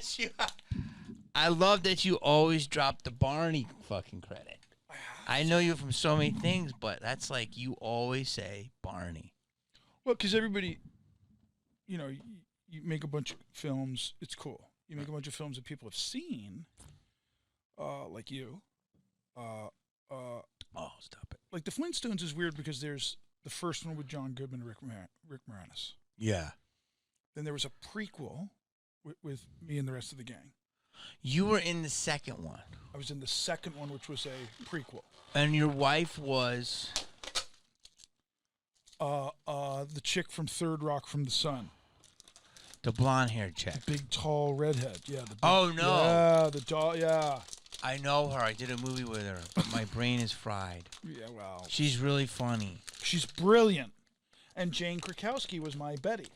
that you. I love that you always drop the Barney fucking credit. I know you from so many things, but that's like you always say Barney. Well, because everybody, you know, you make a bunch of films. It's cool. You make a bunch of films that people have seen, like you. Oh, stop it. Like the Flintstones is weird because there's the first one with John Goodman and Rick Moranis. Yeah. Then there was a prequel with me and the rest of the gang. You were in the second one. I was in the second one, which was a prequel. And your wife was? The chick from Third Rock from the Sun. The blonde-haired chick. The big, tall redhead. Yeah. Oh, no. Yeah, the doll, yeah. I know her. I did a movie with her, but my brain is fried. Yeah, well. She's really funny. She's brilliant. And Jane Krakowski was my Betty.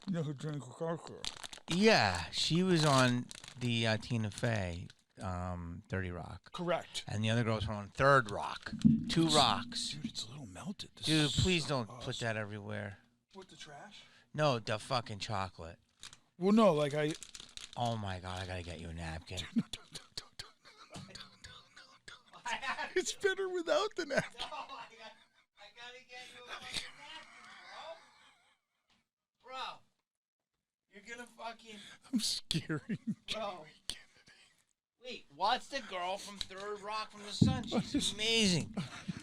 You know who Jane Krakowski is? Yeah, she was on the Tina Fey 30 Rock. Correct. And the other girls were on Third Rock. Two rocks. Dude, it's a little melted. Dude, please don't put that everywhere. What, the trash? No, the fucking chocolate. Well, no, like I... Oh, my God, I got to get you a napkin. No. It's better without the napkin. No, I got to get you a fucking napkin, bro. Bro, you're going to fucking... I'm scaring Bro. Wait, what's the girl from Third Rock from the Sun? She's amazing.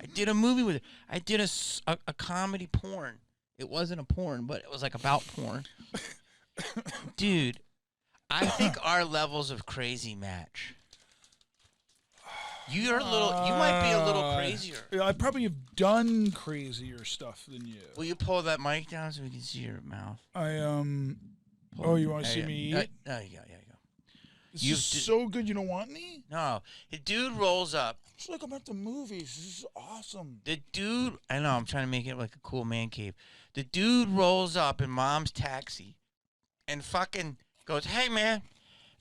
I did a movie with her. I did a comedy porn. It wasn't a porn, but it was like about porn. Dude, I think our levels of crazy match. You might be a little crazier. Yeah, I probably have done crazier stuff than you. Will you pull that mic down so we can see your mouth? Oh, you want to see me eat? There you go. This is so good you don't want any? No. The dude rolls up. It's like I'm at the movies. This is awesome. The dude, I know, I'm trying to make it like a cool man cave. The dude rolls up in mom's taxi and fucking goes, hey, man,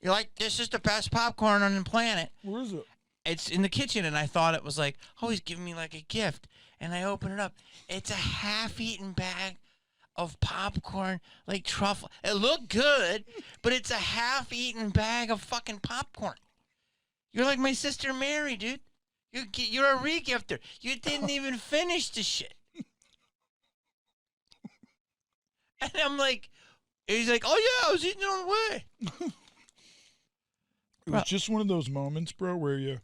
you're like, this is the best popcorn on the planet. Where is it? It's in the kitchen, and I thought it was like, oh, he's giving me like a gift. And I open it up. It's a half-eaten bag of popcorn, like truffle. It looked good, but it's a half-eaten bag of fucking popcorn. You're like my sister Mary, dude. You're a regifter. You didn't even finish the shit. And I'm like, he's like, oh yeah, I was eating it on the way. It was just one of those moments, bro, where you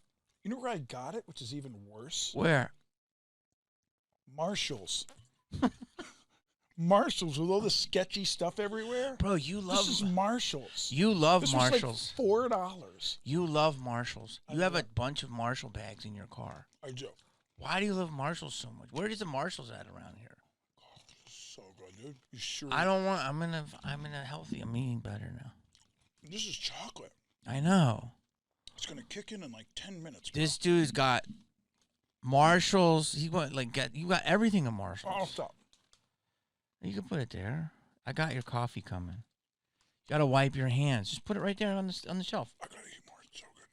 know where I got it, which is even worse? Where? Marshalls. Marshalls with all the sketchy stuff everywhere. Bro, you love... This is Marshalls. You love this Marshalls. Was like $4. You love Marshalls. You have a bunch of Marshall bags in your car. I do. Why do you love Marshalls so much? Where is the Marshalls at around here? Oh, this is so good, dude. You sure? I don't want... I'm in a healthy... I'm eating better now. This is chocolate. I know. It's gonna kick in like 10 minutes. Bro. This dude's got Marshalls. You got everything in Marshalls. Oh, stop. You can put it there. I got your coffee coming. You gotta wipe your hands. Just put it right there on the shelf. I gotta eat more. It's so good,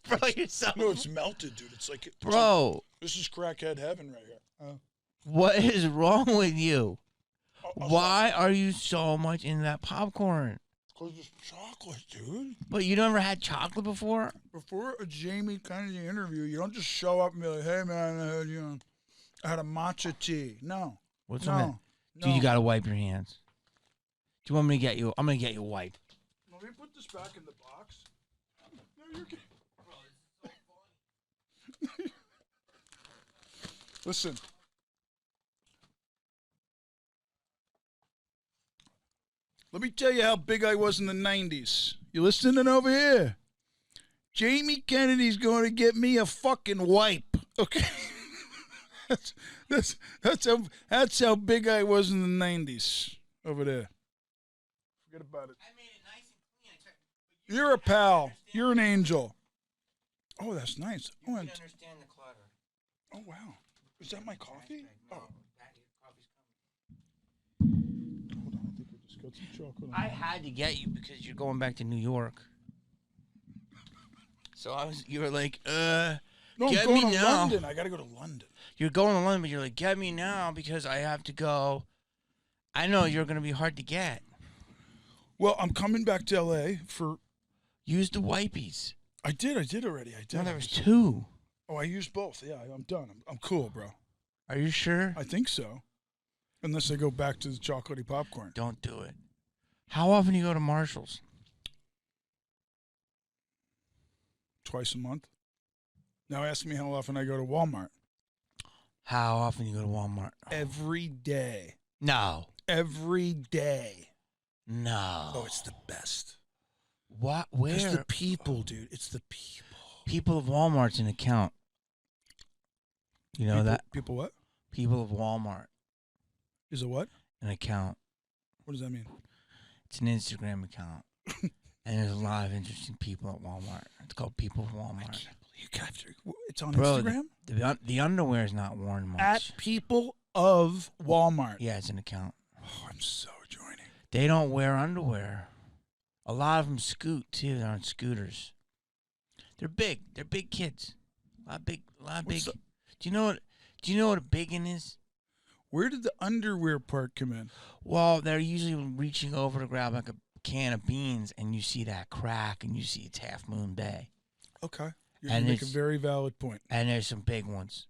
dude. Bro, you're so... No, it's melted, dude. It's like... Bro. Like, this is crackhead heaven right here. What is wrong with you? Why are you so much in that popcorn? Because it's chocolate, dude. But you never had chocolate before? Before a Jamie Kennedy interview, you don't just show up and be like, hey, man, I had a matcha tea. No. What's no. No. Dude, you got to wipe your hands. Do you want me to get you? I'm going to get you a wipe. Let me put this back in the box. No, you're kidding. Bro, this is so funny. Listen. Let me tell you how big I was in the 90s. You listening over here? Jamie Kennedy's going to get me a fucking wipe. Okay? That's how big I was in the 90s over there. Forget about it. I made it nice and clean. You're a pal. You're an angel. Oh, that's nice. You can understand the clutter. Oh, wow. Is that my coffee? Oh. Got some chocolate. I had to get you because you're going back to New York. So you were like, no, get I'm going me to now. London. I got to go to London. You're going to London, but you're like, get me now because I have to go. I know you're gonna be hard to get. Well, I'm coming back to L.A. for. Use the wipies. I did already. I did. No, there was 2. Oh, I used both. Yeah, I'm done. I'm cool, bro. Are you sure? I think so. Unless I go back to the chocolatey popcorn. Don't do it. How often do you go to Marshall's? Twice a month. Now ask me how often I go to Walmart. How often do you go to Walmart? Every day. No. Every day. No. Oh, it's the best. What? Where? It's the people, dude. It's the people. People of Walmart's an account. You know that? People what? People of Walmart. Is a what? An account. What does that mean? It's an Instagram account. And there's a lot of interesting people at Walmart. It's called People of Walmart. It's on Bro, Instagram? The underwear is not worn much. At People of Walmart. Yeah, it's an account. Oh, I'm so joining. They don't wear underwear. A lot of them scoot, too. They're on scooters. They're big. They're big kids. A lot of big. Do you know what a biggin is? Where did the underwear part come in? Well, they're usually reaching over to grab like a can of beans, and you see that crack, and you see it's Half Moon Bay. Okay. You And make a it's- very valid point. And there's some big ones.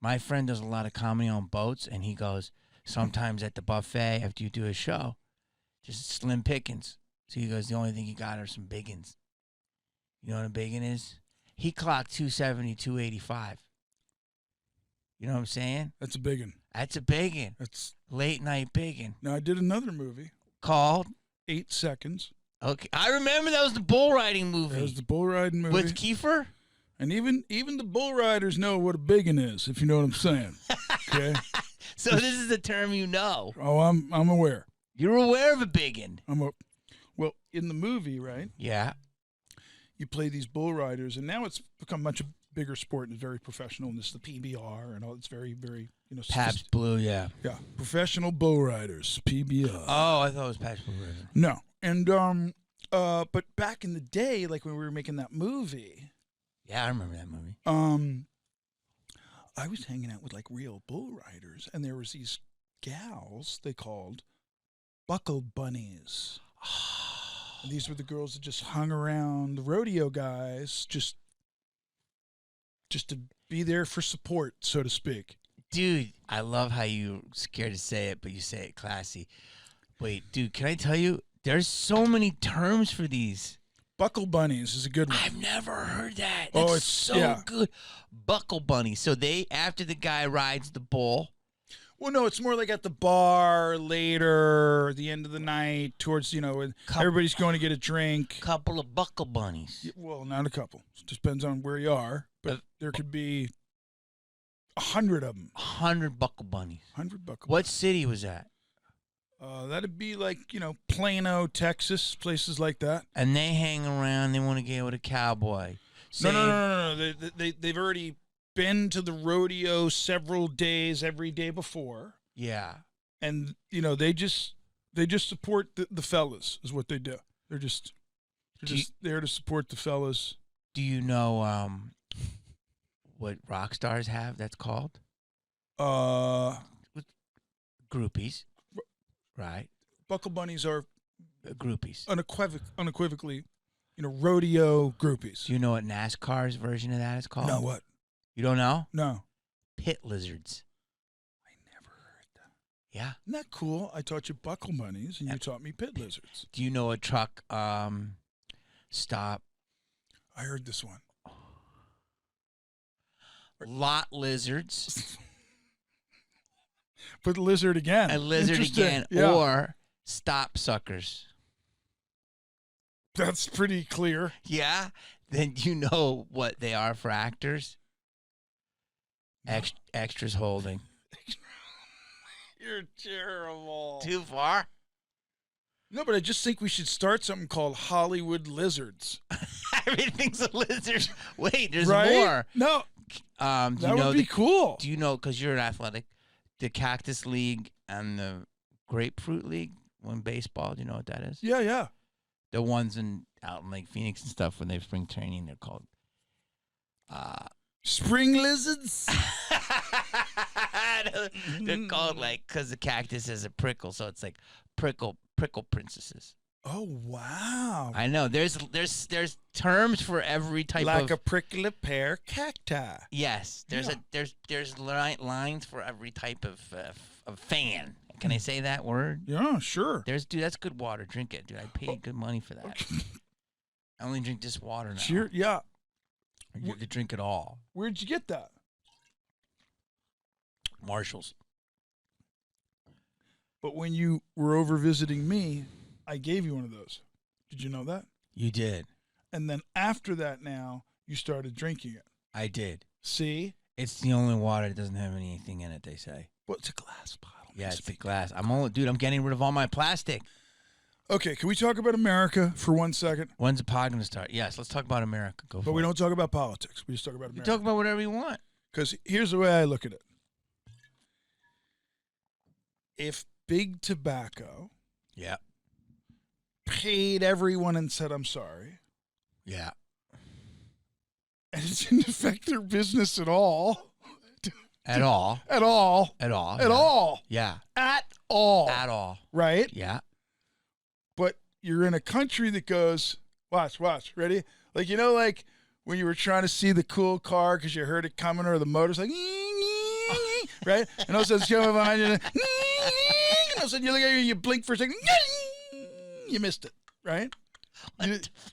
My friend does a lot of comedy on boats, and he goes, sometimes at the buffet after you do a show, just slim pickings. So he goes, the only thing you got are some biggins. You know what a biggin is? He clocked 270, 285. You know what I'm saying? That's a big one. That's a biggin. That's Late night biggin. now I did another movie, Called? 8 Seconds. Okay. I remember that was the bull riding movie. That was the bull riding movie. With Kiefer? And even the bull riders know what a big one is, if you know what I'm saying. Okay. So this is a term you know. Oh, I'm aware. You're aware of a biggin. Well, in the movie, right? Yeah. You play these bull riders, and now it's become much a bigger sport and it's very professional. And this is the PBR and all. It's very, very Pabst Blue, yeah. yeah, professional bull riders, PBR. Oh, I thought it was Pabst Blue Ribbon. No, and but back in the day, like when we were making that movie, Yeah, I remember that movie. I was hanging out with like real bull riders, and there was these gals they called buckle bunnies. And these were the girls that just hung around the rodeo guys, just to be there for support, so to speak. Dude, I love how you're scared to say it, but you say it classy. Wait, dude, can I tell you? There's so many terms for these. Buckle bunnies is a good one. I've never heard that. Oh, That's it's- so yeah. good. Buckle bunny. So they, after the guy rides the bull. Well, no, it's more like at the bar later, the end of the night, towards, when everybody's going to get a drink. Couple of buckle bunnies. Yeah, well, not a couple. It just depends on where you are. But there could be 100 of them. 100 buckle bunnies. 100 buckle What city was that? That'd be like, Plano, Texas, places like that. And they hang around. They want to get with a cowboy. No. They've already been to the rodeo several days, every day before. Yeah. And, they just support the fellas is what they do. They're just there to support the fellas. Do you know what rock stars have that's called? Groupies. Right. Buckle bunnies are Groupies. unequivocally, rodeo groupies. Do you know what NASCAR's version of that is called? No, what? You don't know? No. Pit lizards. I never heard that. Yeah. Isn't that cool? I taught you buckle bunnies, and you taught me pit lizards. Do you know a truck stop? I heard this one. Lot lizards. Put lizard again. A lizard Interesting. again. Yeah. Or stop suckers. That's pretty clear. Yeah. Then you know what they are for actors? Extras holding. You're terrible. Too far? No, but I just think we should start something called Hollywood Lizards. Everything's a lizard. Wait, there's Right? more. No, Do that you know would be cool. Do you know, because you're an athletic, the Cactus League and the Grapefruit League when baseball, do you know what that is? Yeah. The ones out in Lake Phoenix and stuff when they have spring training, they're called Spring lizards? They're called like because the cactus has a prickle, so it's like prickle princesses. Oh wow! I know. There's terms for every type like of a prickly pear cacti. yes. There's lines for every type of fan. Can I say that word? Yeah, sure. Dude, that's good water. Drink it, dude. I paid good money for that. I only drink this water now. Sure. Yeah. You have to drink it all. Where'd you get that? Marshall's. But when you were over visiting me, I gave you one of those. Did you know that? You did. And then after that now, you started drinking it. I did. See? It's the only water that doesn't have anything in it, they say. Well, it's a glass bottle. Yeah, it's a glass. I'm getting rid of all my plastic. Okay, can we talk about America for 1 second? When's the pod going to start? Yes, let's talk about America. Go for it. But we don't talk about politics. We just talk about You America. talk about whatever you want. Because here's the way I look at it. If Big Tobacco Yeah. paid everyone and said, I'm sorry, Yeah. and it didn't affect their business at all. At all. At all. At all. At all. Yeah. At all. At all. Right? Yeah. But you're in a country that goes, watch, ready? Like, you know, like when you were trying to see the cool car because you heard it coming or the motor's like, right? And all of a sudden it's coming behind you. And all of a sudden you look at it, you blink for a second. You missed it, right?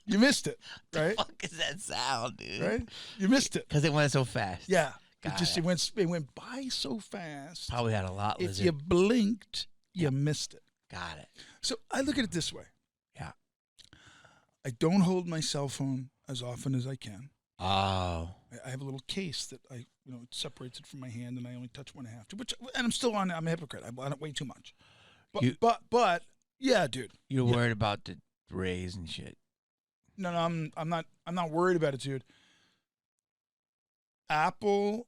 You missed it, right? What the fuck is that sound, dude? Right? You missed it. Because it went so fast. Yeah. Got It went by so fast. Probably had a lot If lizard. you blinked, you missed it. Got it. So I look at it this way. Yeah. I don't hold my cell phone as often as I can. Oh. I have a little case that it separates it from my hand, and I only touch when I have to. And I'm still on. I'm a hypocrite. I'm on it way too much. But yeah, dude. You're worried about the rays and shit. No, I'm not worried about it, dude. Apple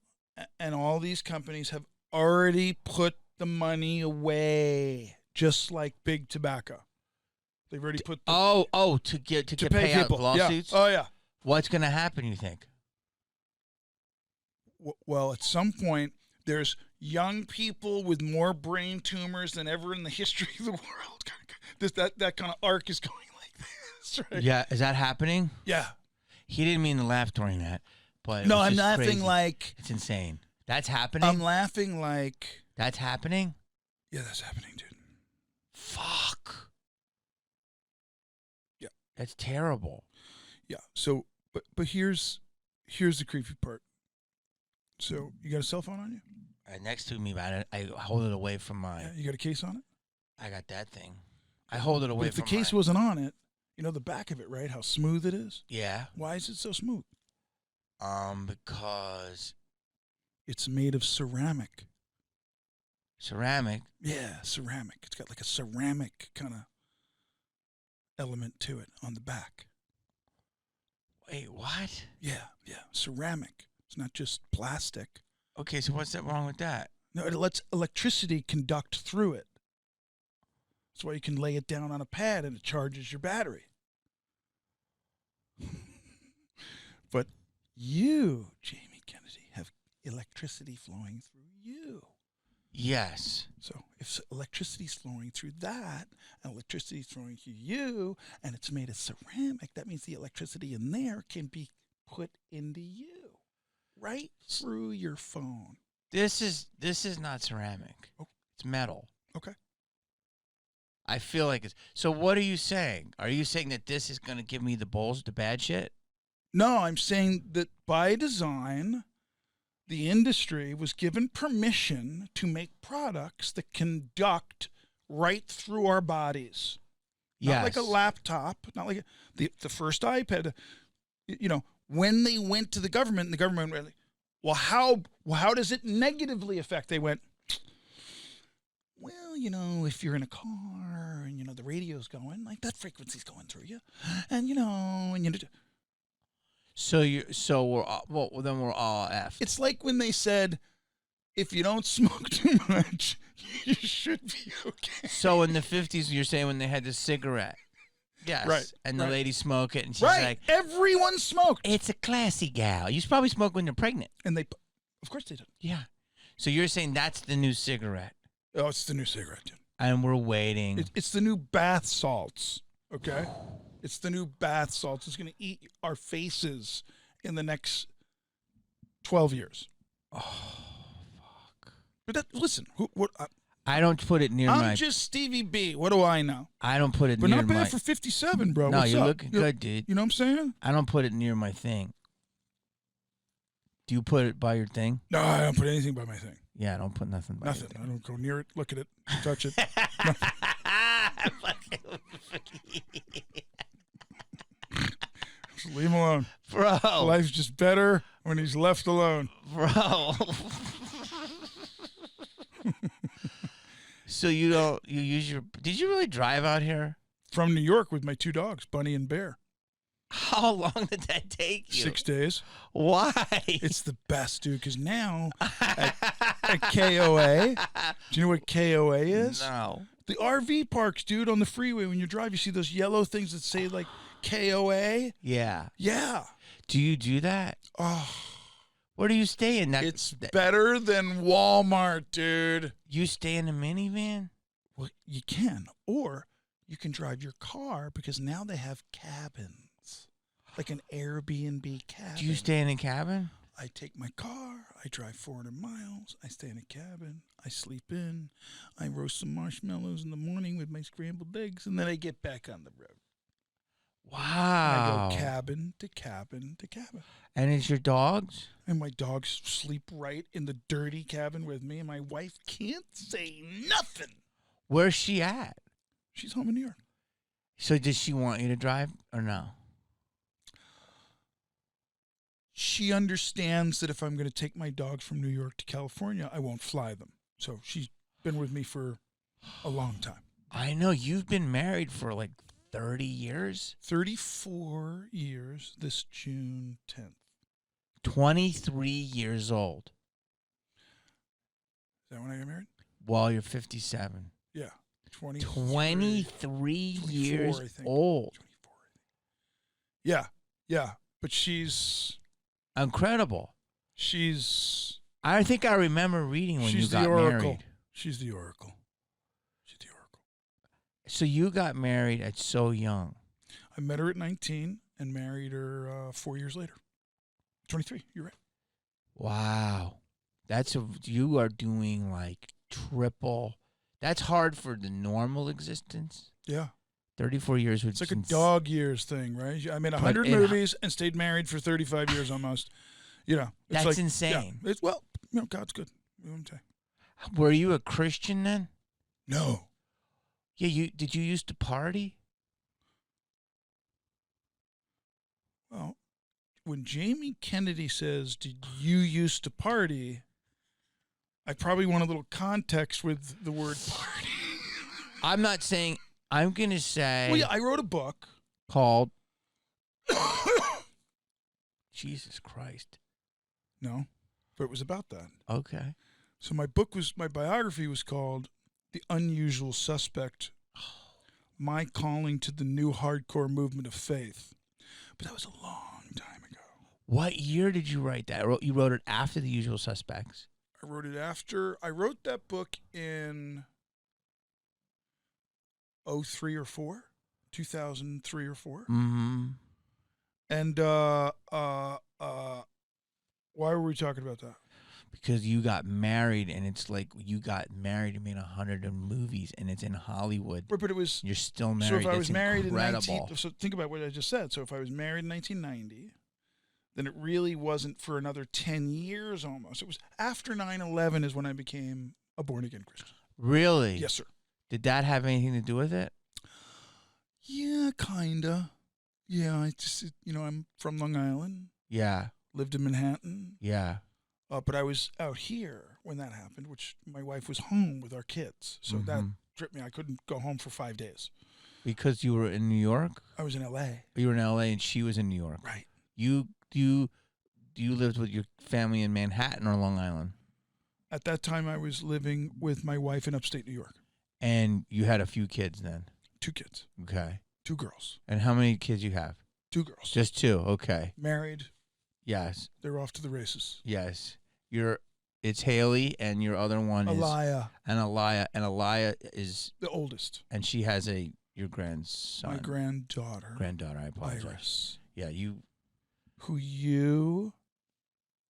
and all these companies have already put the money away, just like Big Tobacco. They've already put the to get pay payout people. lawsuits. Yeah. Oh yeah. What's gonna happen? You think? Well, at some point, there's young people with more brain tumors than ever in the history of the world. That kind of arc is going like this, right? Yeah. Is that happening? Yeah. He didn't mean to laugh during that, but No, it was I'm just laughing crazy. like It's insane. That's happening. I'm laughing like That's happening. yeah, that's happening, dude. Fuck. Yeah. That's terrible. Yeah. So, but here's the creepy part. So you got a cell phone on you? Next to me, but I hold it away from my. Yeah, you got a case on it? I got that thing. I hold it away But if the from case my. wasn't on it, you know the back of it, right? How smooth it is? Yeah. Why is it so smooth? Because It's made of ceramic. ceramic. Yeah, ceramic. It's got like a ceramic kind of element to it on the back. Wait, what? Yeah, ceramic. It's not just plastic. Okay, so what's that wrong with that? No, it lets electricity conduct through it. That's why you can lay it down on a pad and it charges your battery. But you, Jamie Kennedy, have electricity flowing through you. Yes. So if electricity's flowing through that, and electricity's flowing through you, and it's made of ceramic, that means the electricity in there can be put into you, right through your phone. This is not ceramic. Oh. It's metal. Okay. I feel like it's. So what are you saying? Are you saying that this is going to give me the bad shit? No, I'm saying that by design, the industry was given permission to make products that conduct right through our bodies. Yes. Not like a laptop, not like the first iPad. You know, when they went to the government, and the government went, well, how does it negatively affect? They went, well, you know, if you're in a car and, you know, the radio's going, like that frequency's going through you. And, you know, and you know. So we're all, well then we're all effed. It's like when they said, if you don't smoke too much, you should be okay. So in the 50s, you're saying when they had the cigarette. Yes. Right. And the lady smoked it, and she's Right. like, Everyone smoked. it's a classy gal. You should probably smoke when you're pregnant. And they, of course they did. Yeah. So you're saying that's the new cigarette, Oh, it's the new cigarette, dude. and we're waiting. It's the new bath salts, okay? It's the new bath salts. It's going to eat our faces in the next 12 years. Oh, But listen, I don't put it near I'm my. just Stevie B. What do I know? I don't put it But near not bad my. for 57, bro. No, What's you're up? looking good, dude. You know what I'm saying? I don't put it near my thing. Do you put it by your thing? No, I don't put anything by my thing. Yeah, I don't put nothing by Nothing. I don't go near it, look at it, touch it. Just leave him alone. Bro. Life's just better when he's left alone. Bro. So you use your. Did you really drive out here? From New York with my 2 dogs, Bunny and Bear. How long did that take you? 6 days. Why? It's the best, dude, because now at KOA, do you know what KOA is? No. The RV parks, dude, on the freeway. When you drive, you see those yellow things that say, like, KOA. Yeah. Yeah. Do you do that? Oh, Where do you stay in that? it's better than Walmart, dude. You stay in a minivan? Well, you can. Or you can drive your car because now they have cabins. Like an Airbnb cabin. Do you stay in a cabin? I take my car, I drive 400 miles, I stay in a cabin, I sleep in, I roast some marshmallows in the morning with my scrambled eggs, and then I get back on the road. Wow. I go cabin to cabin to cabin. And it's your dogs? And my dogs sleep right in the dirty cabin with me, and my wife can't say nothing. Where's she at? She's home in New York. So does she want you to drive or no? She understands that if I'm going to take my dogs from New York to California, I won't fly them. So she's been with me for a long time. I know. You've been married for like 30 years? 34 years this June 10th. 23 years old. Is that when I got married? Well, you're 57. Yeah. 23 years 24, I think. old. 24. Yeah. Yeah. But she's Incredible. I think I remember reading when you she's got the oracle. married. She's the oracle. She's the oracle. So you got married at so young. I met her at 19 and married her 4 years later. 23. You're right. Wow. You are doing like triple. That's hard for the normal existence. Yeah. 34 years would It's like a dog years thing, right? I made 100 movies and stayed married for 35 years almost. You know, it's That's like, insane. Yeah, God's good. What am I saying? Were you a Christian then? No. Yeah, did you used to party? Well, when Jamie Kennedy says, "Did you used to party?" I probably want a little context with the word party. I'm not saying. I'm gonna say. Well, yeah, I wrote a book called. Jesus Christ. No, but it was about that. Okay. So my biography was called "The Unusual Suspect: My Calling to the New Hardcore Movement of Faith." But that was a long time ago. What year did you write that? You wrote it after The Usual Suspects. I wrote it after. I wrote that book in 2003 or 4. 2003 or 4. Mm-hmm. And why were we talking about that? Because you got married, and it's like you got married and made 100 movies, and it's in Hollywood. But it was. You're still married. So if I was married incredible. so think about what I just said. So if I was married in 1990, then it really wasn't for another 10 years almost. It was after 9/11 is when I became a born-again Christian. Really? Yes, sir. Did that have anything to do with it? Yeah, kinda. Yeah, I'm from Long Island. Yeah. Lived in Manhattan. Yeah. But I was out here when that happened, which my wife was home with our kids. So that tripped me. I couldn't go home for 5 days. Because you were in New York? I was in L.A. You were in L.A. and she was in New York. Right. You lived with your family in Manhattan or Long Island? At that time, I was living with my wife in upstate New York. And you had a few kids then? 2 kids. Okay. 2 girls. And how many kids you have? 2 girls. Just 2. Okay. Married. Yes. They're off to the races. Yes. It's Haley, and your other one is Alaya, Alaya, and Alaya is, the oldest. and she has your grandson. My granddaughter. Granddaughter, I apologize. Iris. Yeah, Who you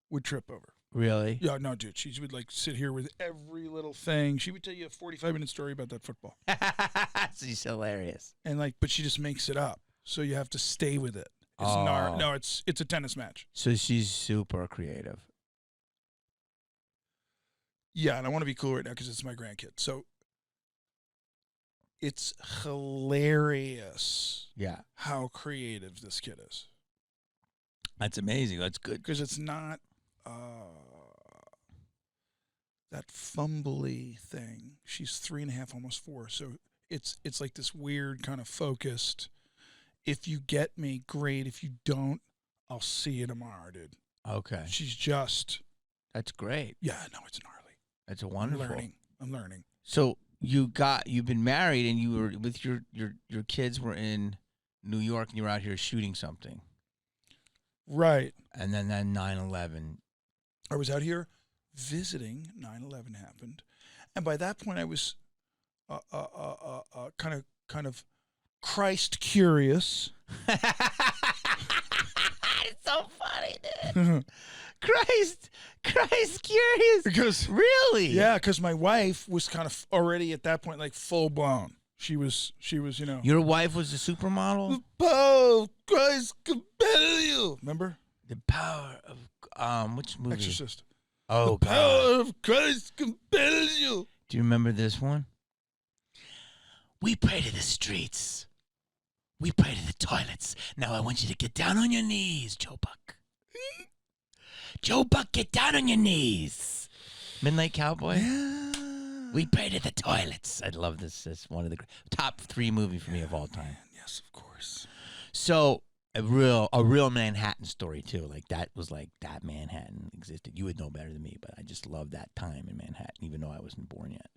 would trip over. Really? Yeah, no, dude. She would like sit here with every little thing. She would tell you a 45-minute story about that football. She's hilarious. And like, but she just makes it up. So you have to stay with it. It's Oh. no, it's a tennis match. So she's super creative. Yeah, and I want to be cool right now because it's my grandkid. So it's hilarious. Yeah. How creative this kid is. That's amazing. That's good. Because it's not that fumbly thing. She's 3.5, almost 4. So it's like this weird kind of focused. If you get me, great. If you don't, I'll see you tomorrow, dude. Okay. She's just. That's great. Yeah, no, it's gnarly. That's a wonderful. I'm learning. So you've been married, and you were with your kids were in New York, and you were out here shooting something. Right. And then 9/11. I was out here visiting. 9/11 happened, and by that point, I was kind of Christ curious. It's so funny, dude. Christ curious. Because really? Yeah, because my wife was kind of already at that point like full blown. She was, you know. Your wife was a supermodel? Oh, Christ compel you. Remember? The power of which movie? Exorcist. Oh, the God. power of Christ compels you. Do you remember this one? We pray to the streets. We pray to the toilets. Now I want you to get down on your knees, Joe Buck. Joe Buck, get down on your knees. Midnight Cowboy? Yeah. We pray to the toilets. I love this. It's one of the top 3 movie for me of all time. Yes, of course. So a real Manhattan story too. Like that Manhattan existed. You would know better than me, but I just love that time in Manhattan, even though I wasn't born yet.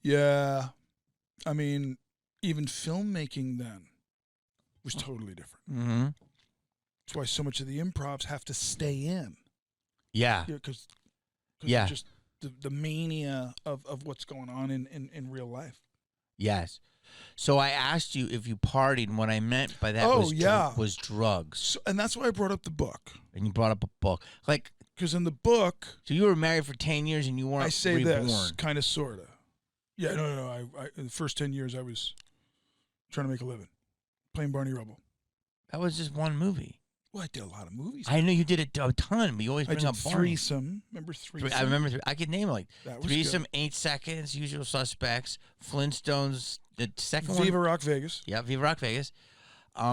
Yeah. I mean, even filmmaking then was totally different. Mm-hmm. That's why so much of the improvs have to stay in. Yeah. Because Yeah. just the mania of what's going on in real life. Yes. So I asked you if you partied, and what I meant by that was drugs. So, and that's why I brought up the book. And you brought up a book. Like, because in the book... So you were married for 10 years and you weren't I say reborn. this, kind of, sort of. Yeah, no. I in the first 10 years, I was trying to make a living. Playing Barney Rubble. That was just one movie. Well, I did a lot of movies. I know you did it a ton, but you always bring up Barney. Threesome. Remember Threesome? I remember. I could name it like Threesome, good. 8 Seconds, Usual Suspects, Flintstones, the second Viva one. Rock Vegas. Yeah, Viva Rock Vegas.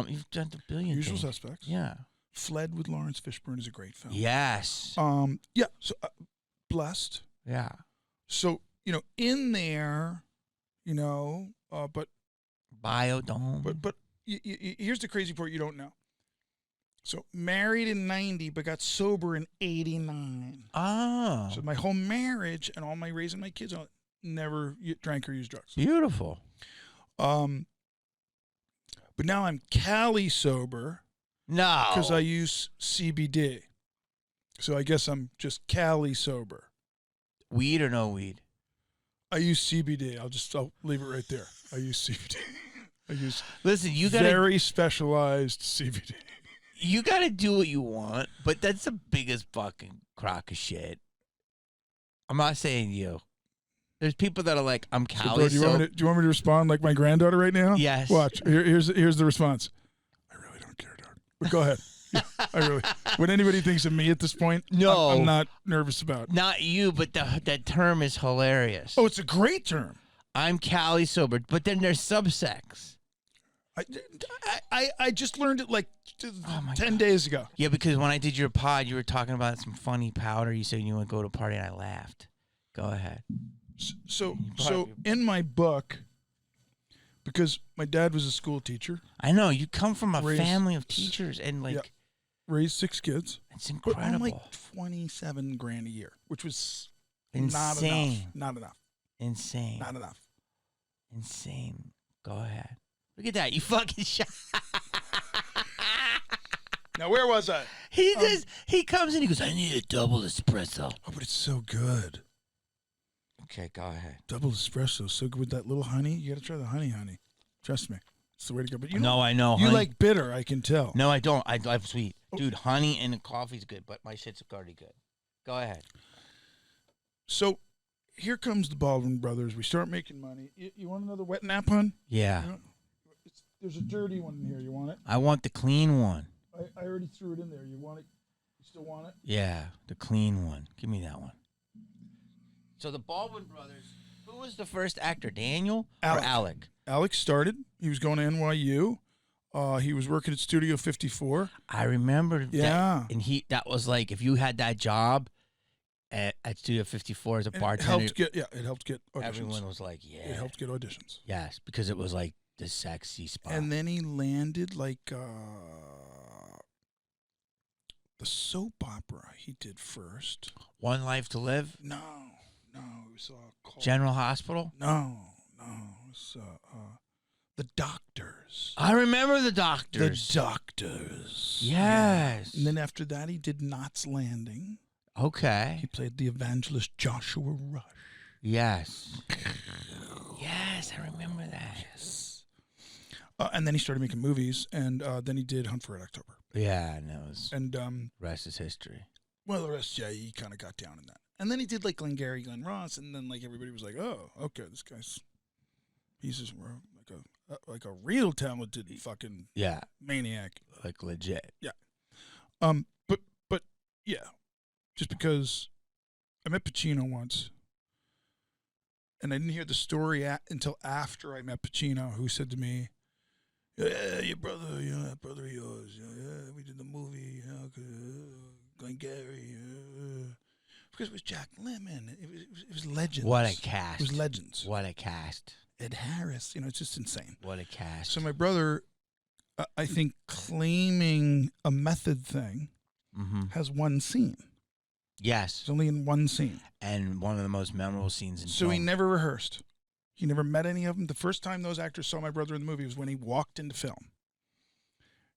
You've done a billion Usual things. Suspects. Yeah. Fled with Lawrence Fishburne is a great film. Yes. Yeah. So Blessed. Yeah. So in there, but Biodome. But here's the crazy part you don't know. So married in 90, but got sober in 89. Oh. So my whole marriage and all my raising my kids, I never drank or used drugs. Beautiful. But now I'm Cali sober. No. Because I use CBD. So I guess I'm just Cali sober. Weed or no weed? I use CBD. I'll leave it right there. I use CBD. I use very specialized CBD. You got to do what you want, but that's the biggest fucking crock of shit. I'm not saying you. There's people that are like, I'm Cali. So, bro, do you want me to respond like my granddaughter right now? Yes. Watch. Here's the response. I really don't care, dog. But go ahead. Yeah, I really. When anybody thinks of me at this point, no, I'm not nervous about. Not you, but that term is hilarious. Oh, it's a great term. I'm Cali sober, but then there's subsects. I just learned it like 10 days ago. Yeah, because when I did your pod, you were talking about some funny powder. You said you want to go to a party, and I laughed. Go ahead. So in my book, because my dad was a school teacher. I know you come from a family of teachers and raised 6 kids. It's incredible. But I'm like $27,000 a year, which was insane. Not enough. Insane. Not enough. Insane. Go ahead. Look at that. You fucking shot. Now, where was I? He comes in, he goes, I need a double espresso. Oh, but it's so good. Okay, go ahead. Double espresso, so good with that little honey. You got to try the honey. Trust me, it's the way to go. But you No, don't- I know. You honey. like bitter, I can tell. No, I don't. I love sweet. Oh. Dude, honey and coffee's good, but my shit's already good. Go ahead. So here comes the Baldwin brothers. We start making money. You want another wet nap, hun? Yeah. You know, there's a dirty one in here. You want it? I want the clean one. I already threw it in there. You want it? You still want it? Yeah, the clean one. Give me that one. So the Baldwin brothers, who was the first actor, Daniel Alec. or Alec? Alex started. He was going to NYU. He was working at Studio 54. I remember Yeah. that. And that was like, if you had that job at Studio 54 as a And bartender, it helped get auditions. everyone was like, yeah. It helped get auditions. Yes, because it was like the sexy spot. And then he landed like the soap opera he did first. One Life to Live, No, it was called General Hospital. No, it was The Doctors. I remember The Doctors. The Doctors. Yes. And then after that, he did Knots Landing. Okay. He played the evangelist Joshua Rush. Yes. Yes, I remember that. And then he started making movies, and then he did Hunt for Red October. Yeah, and that was And rest is history. well, the rest, yeah, he kind of got down in that. And then he did like Glengarry Glen Ross, and then like everybody was like, "Oh, okay, this guy's he's just like a real talented fucking Yeah, maniac." like legit. But yeah, just because I met Pacino once, and I didn't hear the story until after I met Pacino, who said to me, "Yeah, your brother, that brother of yours, yeah, we did the movie, Glengarry, because it was Jack Lemmon, it was Legends. What a cast. It was Legends. What a cast. Ed Harris, it's just insane. What a cast. So my brother, I think, claiming a method thing, has one scene. Yes. It's only in one scene. And one of the most memorable scenes in So film. he never rehearsed. He never met any of them. The first time those actors saw my brother in the movie was when he walked into film.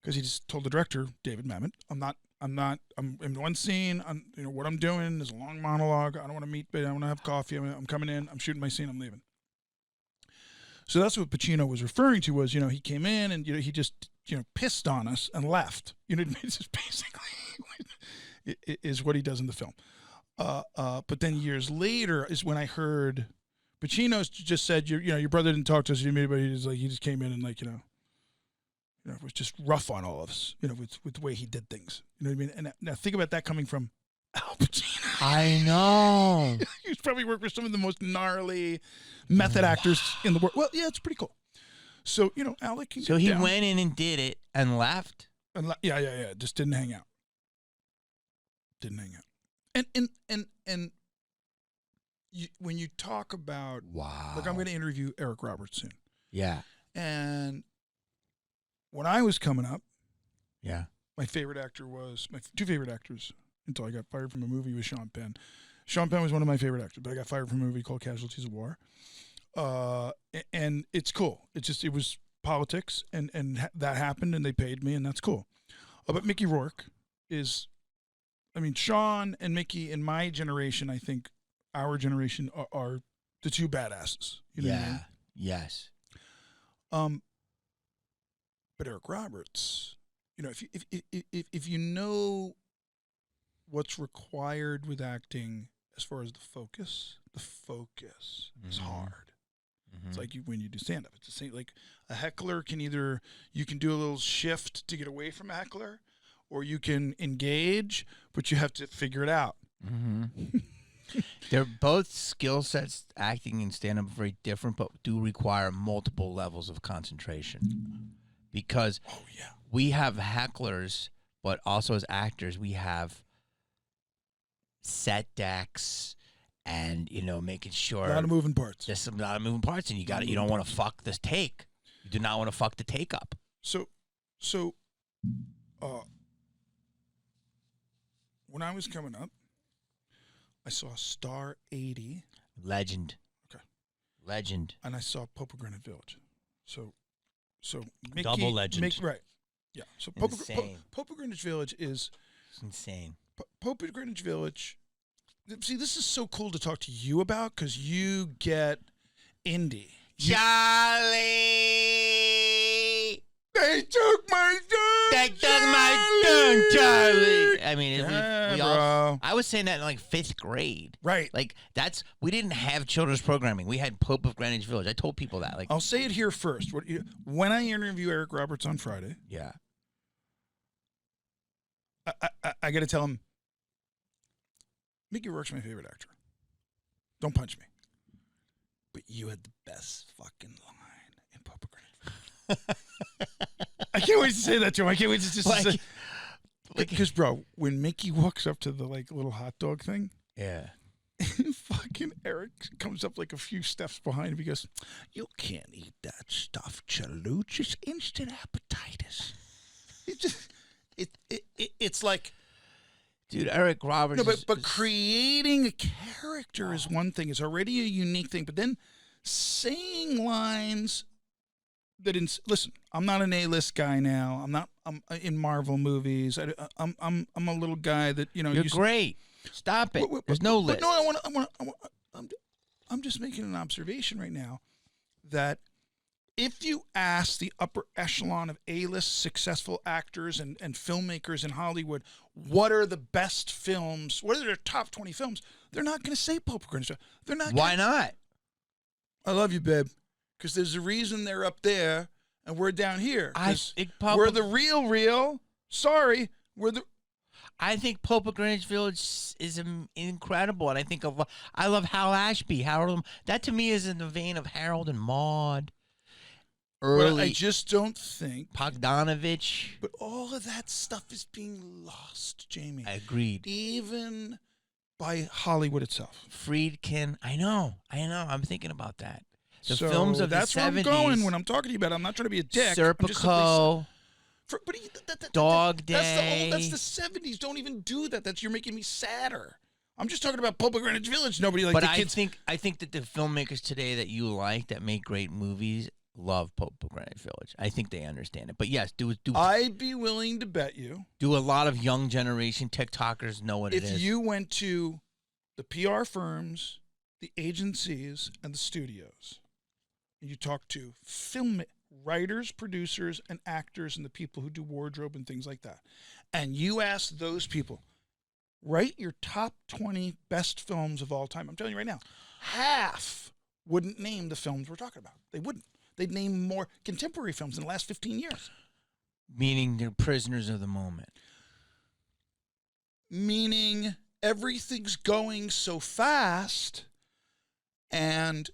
Because he just told the director, David Mamet, I'm in one scene. What I'm doing is a long monologue. I don't want to meet, but I want to have coffee. I'm coming in. I'm shooting my scene. I'm leaving. So that's what Pacino was referring to was, he came in and, he just, pissed on us and left. It's just basically is what he does in the film. But then years later is when I heard Pacino just said, your brother didn't talk to us, but he just came in and was just rough on all of us, with the way he did things. You know what I mean? And now think about that coming from Al Pacino. I know. He's probably worked with some of the most gnarly method actors in the world. Well, yeah, it's pretty cool. So, Alec can So get he down. went in and did it and left? And yeah. Just didn't hang out. And when you talk about, Wow. I'm going to interview Eric Roberts soon. Yeah. And when I was coming up, Yeah. my two favorite actors until I got fired from a movie was Sean Penn. Sean Penn was one of my favorite actors, but I got fired from a movie called Casualties of War. And it's cool. It was politics, and that happened, and they paid me, and that's cool. But Mickey Rourke is, Sean and Mickey in my generation, I think our generation are the two badasses. You know what I mean? Yes. But Eric Roberts, if you know what's required with acting as far as the focus is hard. It's like when you do stand-up. It's the same. Like a heckler you can do a little shift to get away from a heckler, or you can engage, but you have to figure it out. They're both skill sets, acting and stand-up, very different, but do require multiple levels of concentration. Because we have hecklers, but also as actors, we have set decks and, making sure. A lot of moving parts. There's a lot of moving parts, and you don't want to fuck this take. You do not want to fuck the take up. So, when I was coming up, I saw Star 80. Legend. Okay. Legend. And I saw Popa Granite Village. So Mickey, Double legend. Right. Yeah. So Insane. Popa Greenwich Village is It's insane. Popa Greenwich Village. See, this is so cool to talk to you about because you get indie. Charlie! They took my gun! They took my gun, Charlie! I mean, Yeah, we all. bro. I was saying that in like 5th grade. Right. Like, we didn't have children's programming. We had Pope of Greenwich Village. I told people that. Like, I'll say it here first. When I interview Eric Roberts on Friday, yeah. I got to tell him, Mickey Rourke's my favorite actor. Don't punch me. But you had the best fucking line in Popa Greenwich. I can't wait to say that to him. I can't wait to just say. Because, bro, when Mickey walks up to the little hot dog thing, Yeah. fucking Eric comes up like a few steps behind him. He goes, "You can't eat that stuff, Chaluch. It's instant hepatitis." It's like, Dude, Eric Roberts. no, but creating a character is one thing. It's already a unique thing. But then saying lines that listen, I'm not an A-list guy now. I'm in Marvel movies. I'm a little guy that You're great. Stop it. There's no list. No, I'm just making an observation right now that if you ask the upper echelon of A-list successful actors and filmmakers in Hollywood, what are the best films? What are their top 20 films? They're not going to say Popa Greenwich. They're not. Why not? I love you, babe. Because there's a reason they're up there and we're down here. We're the real. Sorry, I think Popa Greenwich Village is incredible, and I love Hal Ashby. That to me is in the vein of Harold and Maude. But I just don't think Bogdanovich. But all of that stuff is being lost, Jamie. Agreed. Even by Hollywood itself. Friedkin. I know. I'm thinking about that. The So films of that's the 70s. where I'm going when I'm talking to you about it. I'm not trying to be a dick. Serpico. Dog Day. Day. That's the 70s. Don't even do that. You're making me sadder. I'm just talking about Popa Greenwich Village. Nobody like but the kids. I think that the filmmakers today that you like that make great movies love Popa Greenwich Village. I think they understand it. But yes, I'd be willing to bet you. Do a lot of young generation TikTokers know what it is? If you went to the PR firms, the agencies, and the studios, and you talk to film writers, producers, and actors, and the people who do wardrobe and things like that, and you ask those people, write your top 20 best films of all time. I'm telling you right now, half wouldn't name the films we're talking about. They wouldn't. They'd name more contemporary films in the last 15 years. Meaning they're prisoners of the moment. Meaning everything's going so fast, and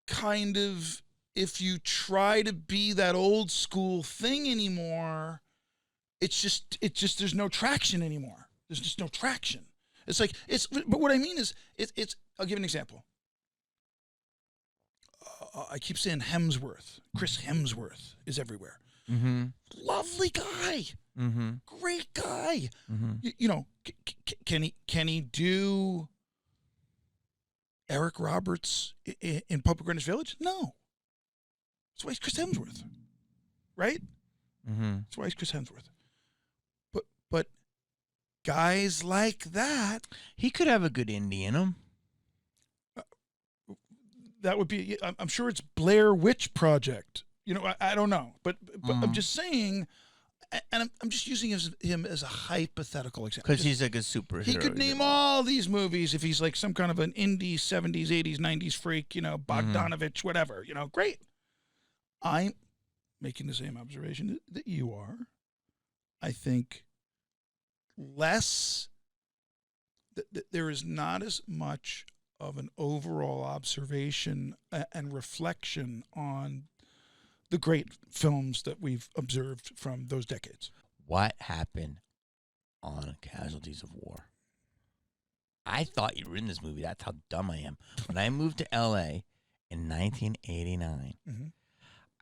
kind of if you try to be that old school thing anymore, it's just there's no traction anymore. There's just no traction. But what I mean is it's I'll give an example. I keep saying Hemsworth. Chris Hemsworth is everywhere. Mm-hmm. Lovely guy. Mm-hmm. Great guy. Mm-hmm. Can he do Eric Roberts in Popa Greenwich Village? No. That's why he's Chris Hemsworth. Right? Mm-hmm. That's why he's Chris Hemsworth. But guys like that. He could have a good indie in him. That would be, I'm sure it's Blair Witch Project. I don't know. But I'm just saying, and I'm just using him as a hypothetical example. Because he's like a superhero. He could name all these movies if he's like some kind of an indie 70s, 80s, 90s freak, Bogdanovich, whatever. Great. I'm making the same observation that you are. I think there is not as much of an overall observation and reflection on the great films that we've observed from those decades. What happened on Casualties of War? I thought you were in this movie. That's how dumb I am. When I moved to L.A. in 1989,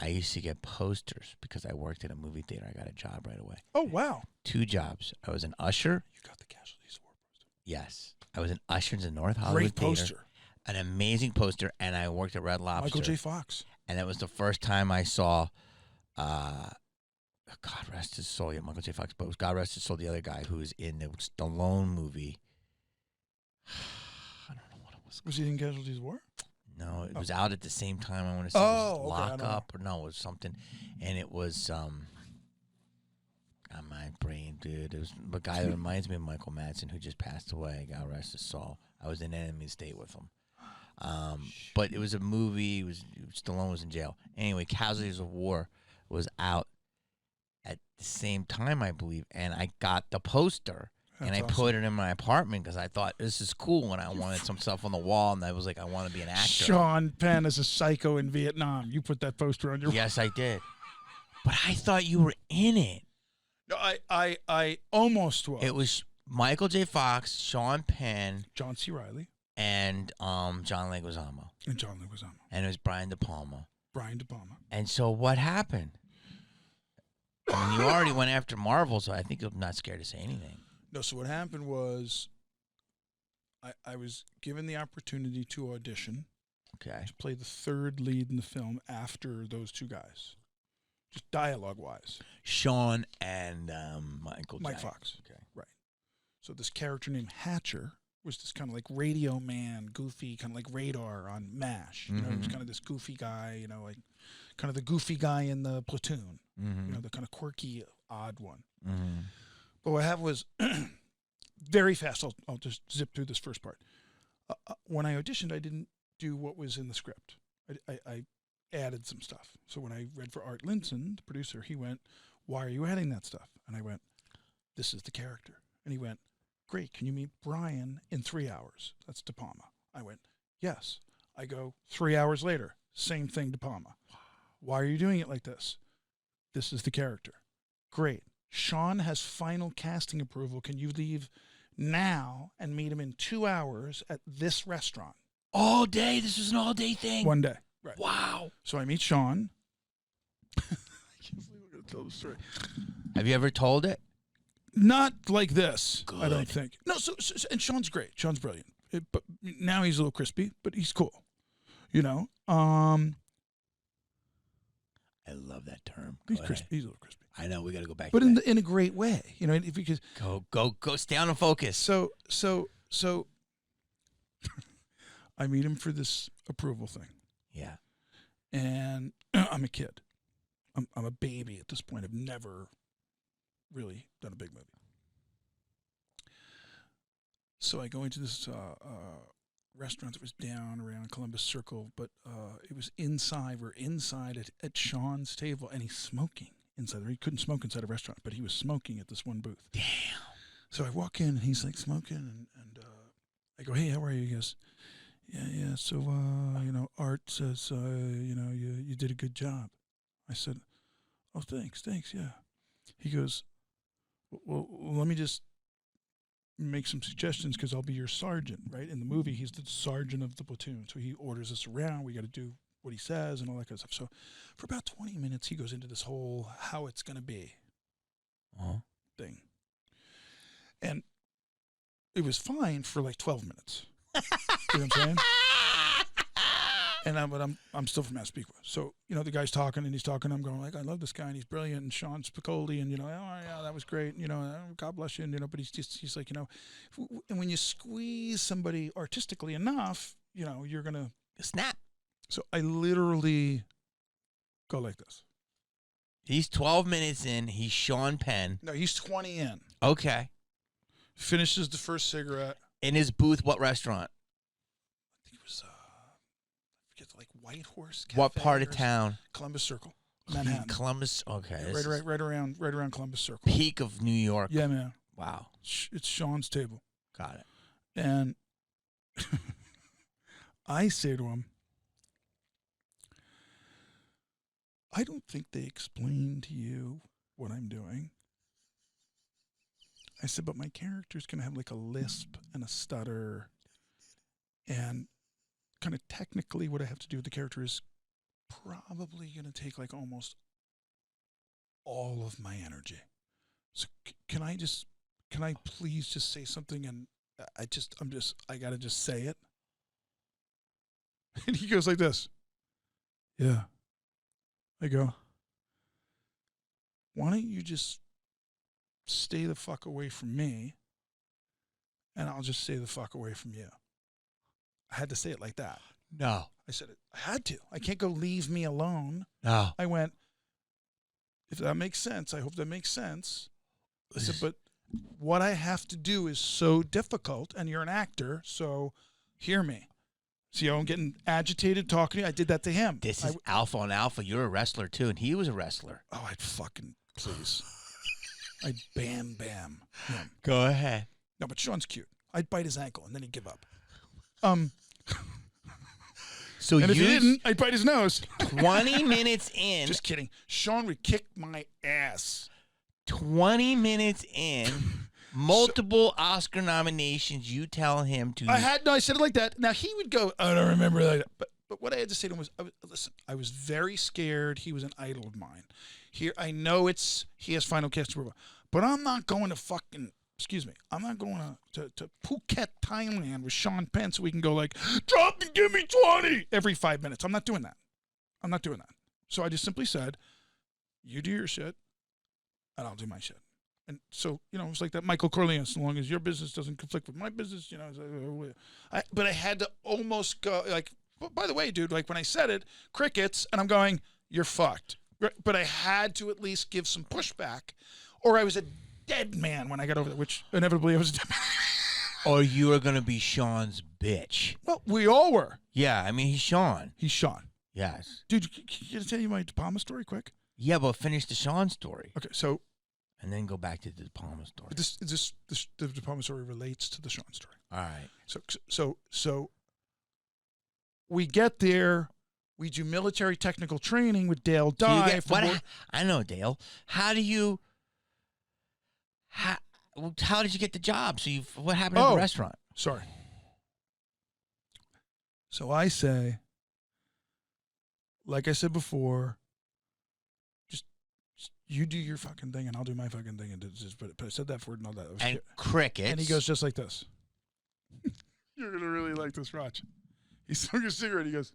I used to get posters because I worked at a movie theater. I got a job right away. Oh, wow. 2 jobs. I was an usher. You got the Casualties of War poster. Yes. I was an usher in the North Hollywood Great poster. Theater. An amazing poster, and I worked at Red Lobster. Michael J. Fox. And that was the first time I saw God rest his soul. Yeah, Michael J. Fox, but it was God rest his soul. The other guy who was in the Stallone movie. I don't know what it was. Was he in Casualties of War? No, it was out at the same time. I want to say it was Lock Up or no, it was something, and it was my brain, dude. It was a guy that reminds me of Michael Madsen who just passed away. God rest his soul. I was in Enemy State with him. But it was a movie. Stallone was in jail. Anyway, Casualties of War was out at the same time, I believe, and I got the poster. And I put it in my apartment because I thought this is cool, and I wanted some stuff on the wall, and I was like, I want to be an actor. Sean Penn is a psycho in Vietnam. You put that poster on your wall. Yes, I did. But I thought you were in it. No, I almost was. It was Michael J. Fox, Sean Penn, John C. Reilly, and John Leguizamo. And it was Brian De Palma. And so what happened? I mean, you already went after Marvel, so I think I'm not scared to say anything. No, so what happened was I was given the opportunity to audition to play the third lead in the film after those two guys, just dialogue-wise. Sean and Mike Fox. Okay. Right. So this character named Hatcher was this kind of like radio man, goofy, kind of like Radar on MASH. You know, he was kind of this goofy guy, you know, like kind of the goofy guy in the platoon, you know, the kind of quirky, odd one. But what happened was, very fast, I'll just zip through this first part. When I auditioned, I didn't do what was in the script. I added some stuff. So when I read for Art Linson, the producer, he went, "Why are you adding that stuff?" And I went, "This is the character." And he went, "Great, can you meet Brian in 3 hours?" That's De Palma. I went, "Yes." I go, 3 hours later, same thing, De Palma. "Why are you doing it like this?" "This is the character." "Great. Sean has final casting approval. Can you leave now and meet him in 2 hours at this restaurant?" All day? This was an all-day thing? 1 day. Right. Wow. So I meet Sean. I can't believe I'm going to tell the story. Have you ever told it? Not like this, Good. I don't think. No, so and Sean's great. Sean's brilliant. But now he's a little crispy, but he's cool. You know? I love that term. He's crispy. He's a little crispy. I know, we got to go back but to that. in a great way. You know, if you could Go stay on the focus. So I meet him for this approval thing. Yeah. And I'm a kid. I'm a baby at this point. I've never really done a big movie. So I go into this restaurant that was down around Columbus Circle, but it was inside. We're inside at Sean's table, and he's smoking inside there. He couldn't smoke inside a restaurant, but he was smoking at this one booth. Damn. So I walk in, and he's like smoking, and I go, "Hey, how are you?" He goes, Yeah. So, you know, Art says, you know, you did a good job. I said, "Oh, thanks, yeah." He goes, well, let me just make some suggestions because I'll be your sergeant, right? In the movie, he's the sergeant of the platoon. So he orders us around. We got to do what he says and all that kind of stuff. So for about 20 minutes, he goes into this whole how it's going to be thing. And it was fine for like 12 minutes. You know what I'm saying? But I'm still from Massapequa. So, you know, the guy's talking and he's talking. I'm going like, I love this guy and he's brilliant. And Sean Spicoli and, you know, oh, yeah, that was great. And, you know, God bless you. And, you know, but he's like, you know, and when you squeeze somebody artistically enough, you know, you're going to snap. So I literally go like this. He's 12 minutes in. He's Sean Penn. No, he's 20 in. Okay. Finishes the first cigarette. In his booth, what restaurant? I think it was, I forget, like White Horse Cafe. What part of town? Columbus Circle, Manhattan. Columbus, okay. Yeah, right around Columbus Circle. Peak of New York. Yeah, man. Wow. It's Sean's table. Got it. And I say to him, I don't think they explained to you what I'm doing. I said, but my character's going to have like a lisp and a stutter. And kind of technically what I have to do with the character is probably going to take like almost all of my energy. So can I please just say something? And I got to just say it. And he goes like this. Yeah. I go, why don't you just stay the fuck away from me, and I'll just stay the fuck away from you. I had to say it like that. No. I said it. I had to. I can't go leave me alone. No. I went, if that makes sense, I hope that makes sense. I said, but what I have to do is so difficult, and you're an actor, so hear me. See how I'm getting agitated talking to you? I did that to him. This is alpha on alpha. You're a wrestler, too, and he was a wrestler. Oh, I'd fucking, please. I'd bam him. Go ahead. No, but Sean's cute. I'd bite his ankle, and then he'd give up. So and if he didn't, I'd bite his nose. 20 minutes in. Just kidding. Sean would kick my ass. 20 minutes in, multiple Oscar nominations. You tell him to. I said it like that. Now he would go, I don't remember that. But what I had to say to him was, listen, I was very scared. He was an idol of mine. Here, I know he has final cast approval, but I'm not going to fucking. Excuse me. I'm not going to Phuket, Thailand with Sean Penn so we can go like, drop and give me 20 every 5 minutes. I'm not doing that. So I just simply said, you do your shit, and I'll do my shit. And so, it was like that Michael Corleone, so long as your business doesn't conflict with my business, but I had to almost go like, by the way, dude, like when I said it, crickets, and I'm going, you're fucked. But I had to at least give some pushback, or I was a dead man when I got over there, which inevitably I was a dead man. Or you are going to be Sean's bitch. Well, we all were. Yeah, I mean, he's Sean. He's Sean. Yes. Dude, can I tell you my De Palma story quick? Yeah, but finish the Sean story. Okay, so. And then go back to the De Palma story. The De Palma story relates to the Sean story. All right. So we get there. We do military technical training with Dale Dye. I know, Dale. How did you get the job? So what happened at the restaurant? Sorry. So I say, like I said before, just you do your fucking thing and I'll do my fucking thing. And but I said that for it and all that. And crickets. And he goes just like this. You're going to really like this, Raj. He smoked a cigarette. He goes.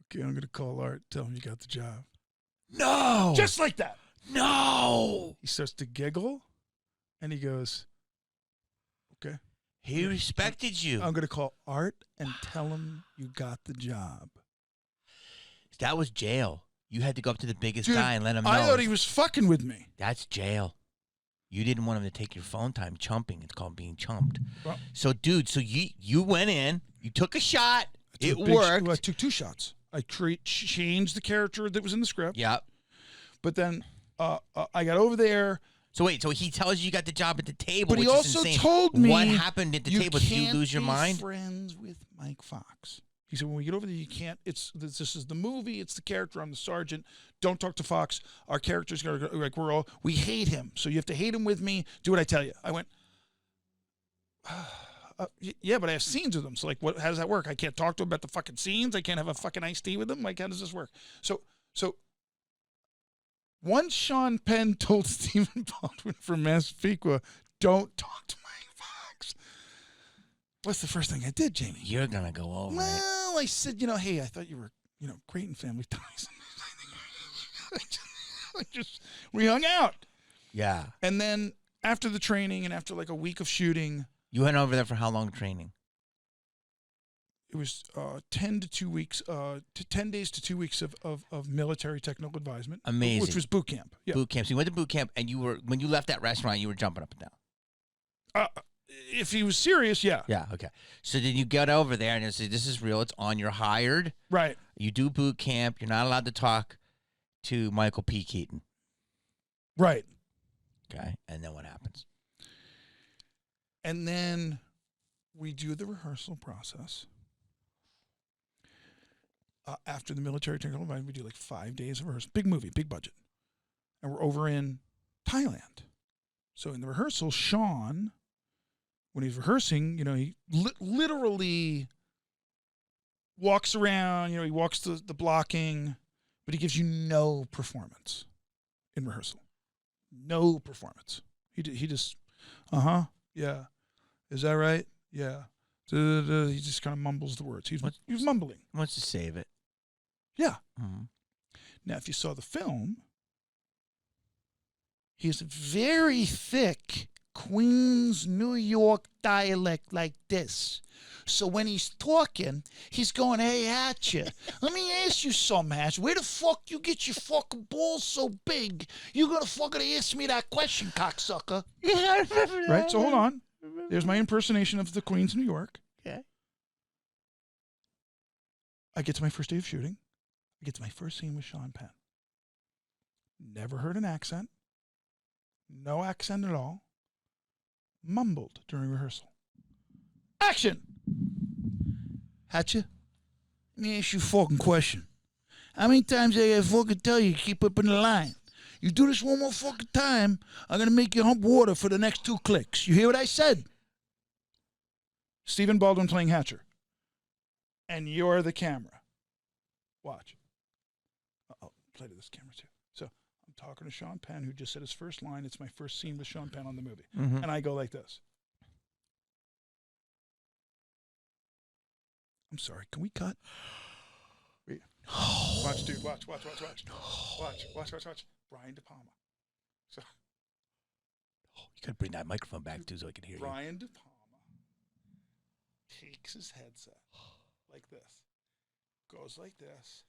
Okay, I'm going to call Art, tell him you got the job. No! Just like that. No! He starts to giggle, and he goes, okay. He respected you. I'm going to call Art and tell him you got the job. That was jail. You had to go up to the biggest guy and let him know. I thought he was fucking with me. That's jail. You didn't want him to take your phone time chumping. It's called being chumped. Well, so, dude, you went in. You took a shot. It worked. I took 2 shots. I changed the character that was in the script. Yep. But then I got over there. So wait, so he tells you got the job at the table, but he also told me what happened at the table. Did you lose your mind? Friends with Mike Fox. He said, when we get over there, you can't. This is the movie. It's the character. I'm the sergeant. Don't talk to Fox. Our character's going to go, like, we hate him. So you have to hate him with me. Do what I tell you. I went, yeah, but I have scenes with him. So, like, how does that work? I can't talk to him about the fucking scenes. I can't have a fucking iced tea with him. Like, how does this work? So once Sean Penn told Stephen Baldwin from Massapequa, don't talk to Mike Fox. What's the first thing I did, Jamie? You're going to go over it. Well, I said, hey, I thought you were, great in Family Ties. We hung out. Yeah. And then after the training and after like a week of shooting. You went over there for how long training? It was 10 to 2 weeks, 10 days to 2 weeks of military technical advisement. Amazing. Which was boot camp. Yeah. Boot camp. So you went to boot camp, and when you left that restaurant, you were jumping up and down. If he was serious, yeah. Yeah, okay. So then you get over there, and you say, this is real. It's on. You're hired. Right. You do boot camp. You're not allowed to talk to Michael P. Keaton. Right. Okay. And then what happens? And then we do the rehearsal process. After the military technical advisement, we do like 5 days of rehearsal. Big movie, big budget. And we're over in Thailand. So in the rehearsal, Sean, when he's rehearsing, he literally walks around, he walks the blocking, but he gives you no performance in rehearsal. No performance. He just, yeah. Is that right? Yeah. He just kind of mumbles the words. He's mumbling. Wants to save it. Yeah. Mm-hmm. Now, if you saw the film, he has a very thick Queens, New York dialect like this. So when he's talking, he's going, hey, Hatcher, let me ask you something, Hatcher. Where the fuck you get your fucking balls so big? You gonna fucking ask me that question, cocksucker? Yeah, I remember that. Right, so hold on. There's my impersonation of the Queens, New York. Okay. I get to my first day of shooting. I get to my first scene with Sean Penn. Never heard an accent. No accent at all. Mumbled during rehearsal. Action! Hatcha, let me ask you a fucking question. How many times I gotta fucking tell you to keep up in the line? You do this one more fucking time, I'm gonna make you hump water for the next 2 clicks. You hear what I said? Stephen Baldwin playing Hatcher. And you're the camera. Watch. I'll play to this camera too. So I'm talking to Sean Penn, who just said his first line. It's my first scene with Sean Penn on the movie. Mm-hmm. And I go like this. I'm sorry, can we cut? Wait. Watch, dude. Watch. Brian De Palma. So, You gotta bring that microphone back too, so I can hear Brian De Palma takes his headset like this, goes like this,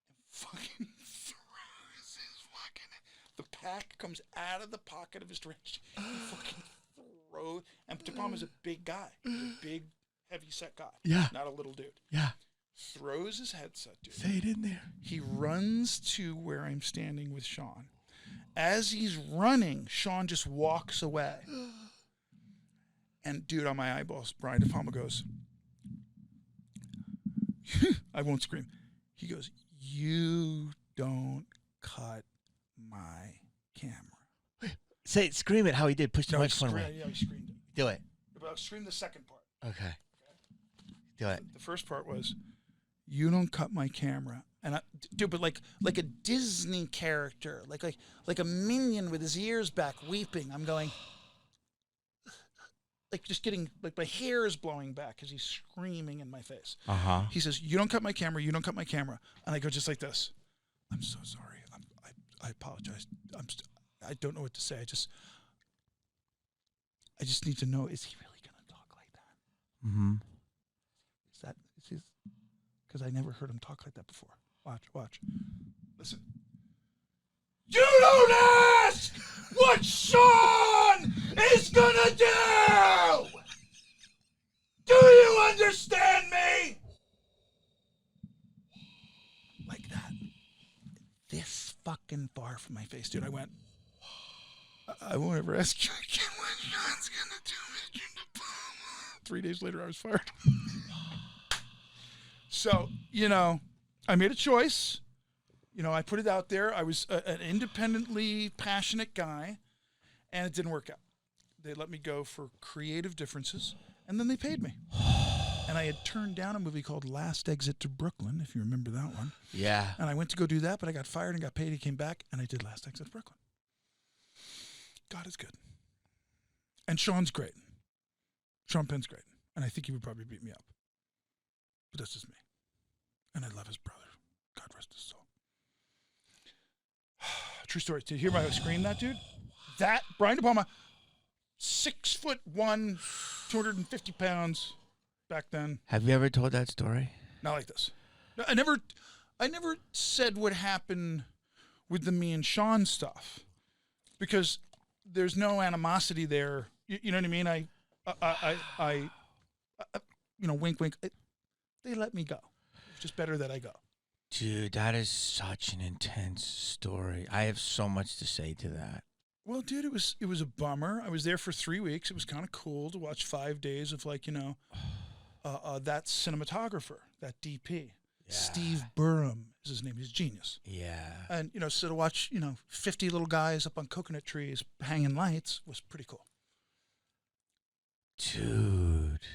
and fucking throws his fucking. The pack comes out of the pocket of his dress. He fucking throws. And De Palma's a big guy. He's a big, heavy-set guy. Yeah. Not a little dude. Yeah. Throws his headset, dude. Fade in there. He runs to where I'm standing with Sean. As he's running, Sean just walks away. And dude, on my eyeballs, Brian De Palma goes, I won't scream. He goes, you don't cut my camera. Say it, scream it how he did. Push the microphone away. Yeah, he screamed it. Do it. But I'll scream the second part. Okay. Do it. The first part was, you don't cut my camera. And dude, but like a Disney character, like a minion with his ears back weeping. I'm going, like just getting, like my hair is blowing back as he's screaming in my face. Uh-huh. He says, you don't cut my camera, you don't cut my camera. And I go just like this. I'm so sorry. I apologize. I don't know what to say. I just need to know, is he really going to talk like that? Mm-hmm. Is his, because I never heard him talk like that before. Watch. Listen. You don't ask what Sean is gonna do! Do you understand me? Like that. This fucking far from my face, dude. I went, I won't ever ask you again what Sean's gonna do, Mr. De Palma. 3 days later, I was fired. So, I made a choice. I put it out there. I was an independently passionate guy, and it didn't work out. They let me go for creative differences, and then they paid me. And I had turned down a movie called Last Exit to Brooklyn, if you remember that one. Yeah. And I went to go do that, but I got fired and got paid. He came back, and I did Last Exit to Brooklyn. God is good. And Sean's great. Sean Penn's great. And I think he would probably beat me up. But that's just me. And I love his brother. God rest his soul. True story. Did you hear my scream that, dude? That, Brian De Palma, 6'1", 250 pounds back then. Have you ever told that story? Not like this. No, I never said what happened with the me and Sean stuff. Because there's no animosity there. You know what I mean? Wink, wink. They let me go. It's just better that I go. Dude, that is such an intense story. I have so much to say to that. Well, dude, it was a bummer. I was there for 3 weeks. It was kind of cool to watch 5 days of that cinematographer, that DP. Yeah. Steve Burham is his name. He's a genius. Yeah. And, so to watch, 50 little guys up on coconut trees hanging lights was pretty cool. Dude.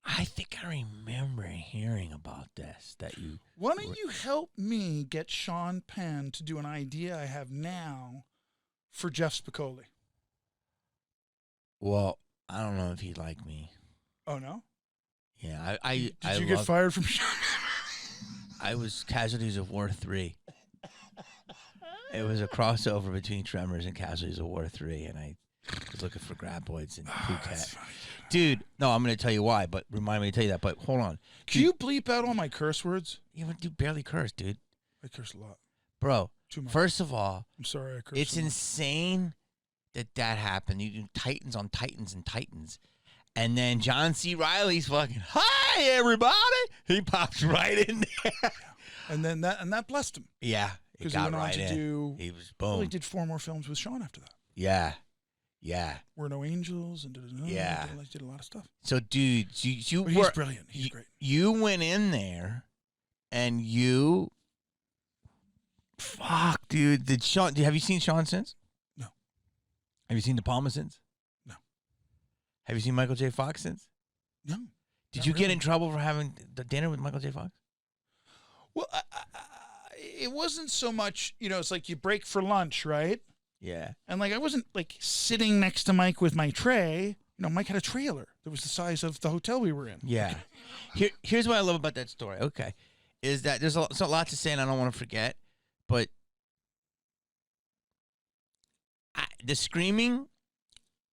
I think I remember hearing about this, that you... Why don't you help me get Sean Penn to do an idea I have now for Jeff Spicoli? Well, I don't know if he'd like me. Oh no. Yeah, Did you get fired from? I was Casualties of War 3. It was a crossover between Tremors and Casualties of War 3, and I was looking for graboids in Phuket. Dude, no, I'm going to tell you why, but remind me to tell you that. But hold on. Can you bleep out all my curse words? You barely curse, dude. I curse a lot. Bro, Too much. First of all, I'm sorry I cursed. it's insane that happened. You do Titans on Titans and Titans. And then John C. Reilly's fucking, hi, everybody. He pops right in there. And then that blessed him. Yeah. Because he went on to do. He was boom. Well, he did 4 more films with Sean after that. Yeah. Yeah. We're No Angels and yeah. He did a lot of stuff. So, dude, you he's brilliant. He's great. You went in there and you. Fuck, dude. Have you seen Sean since? No. Have you seen De Palma since? No. Have you seen Michael J. Fox since? No. Did you get in trouble for having the dinner with Michael J. Fox? Well, it wasn't so much, it's like you break for lunch, right? Yeah. And like I wasn't like sitting next to Mike with my tray. Mike had a trailer that was the size of the hotel we were in. Yeah. Here's what I love about that story. Okay. Is that there's a lot to say and I don't want to forget, but the screaming,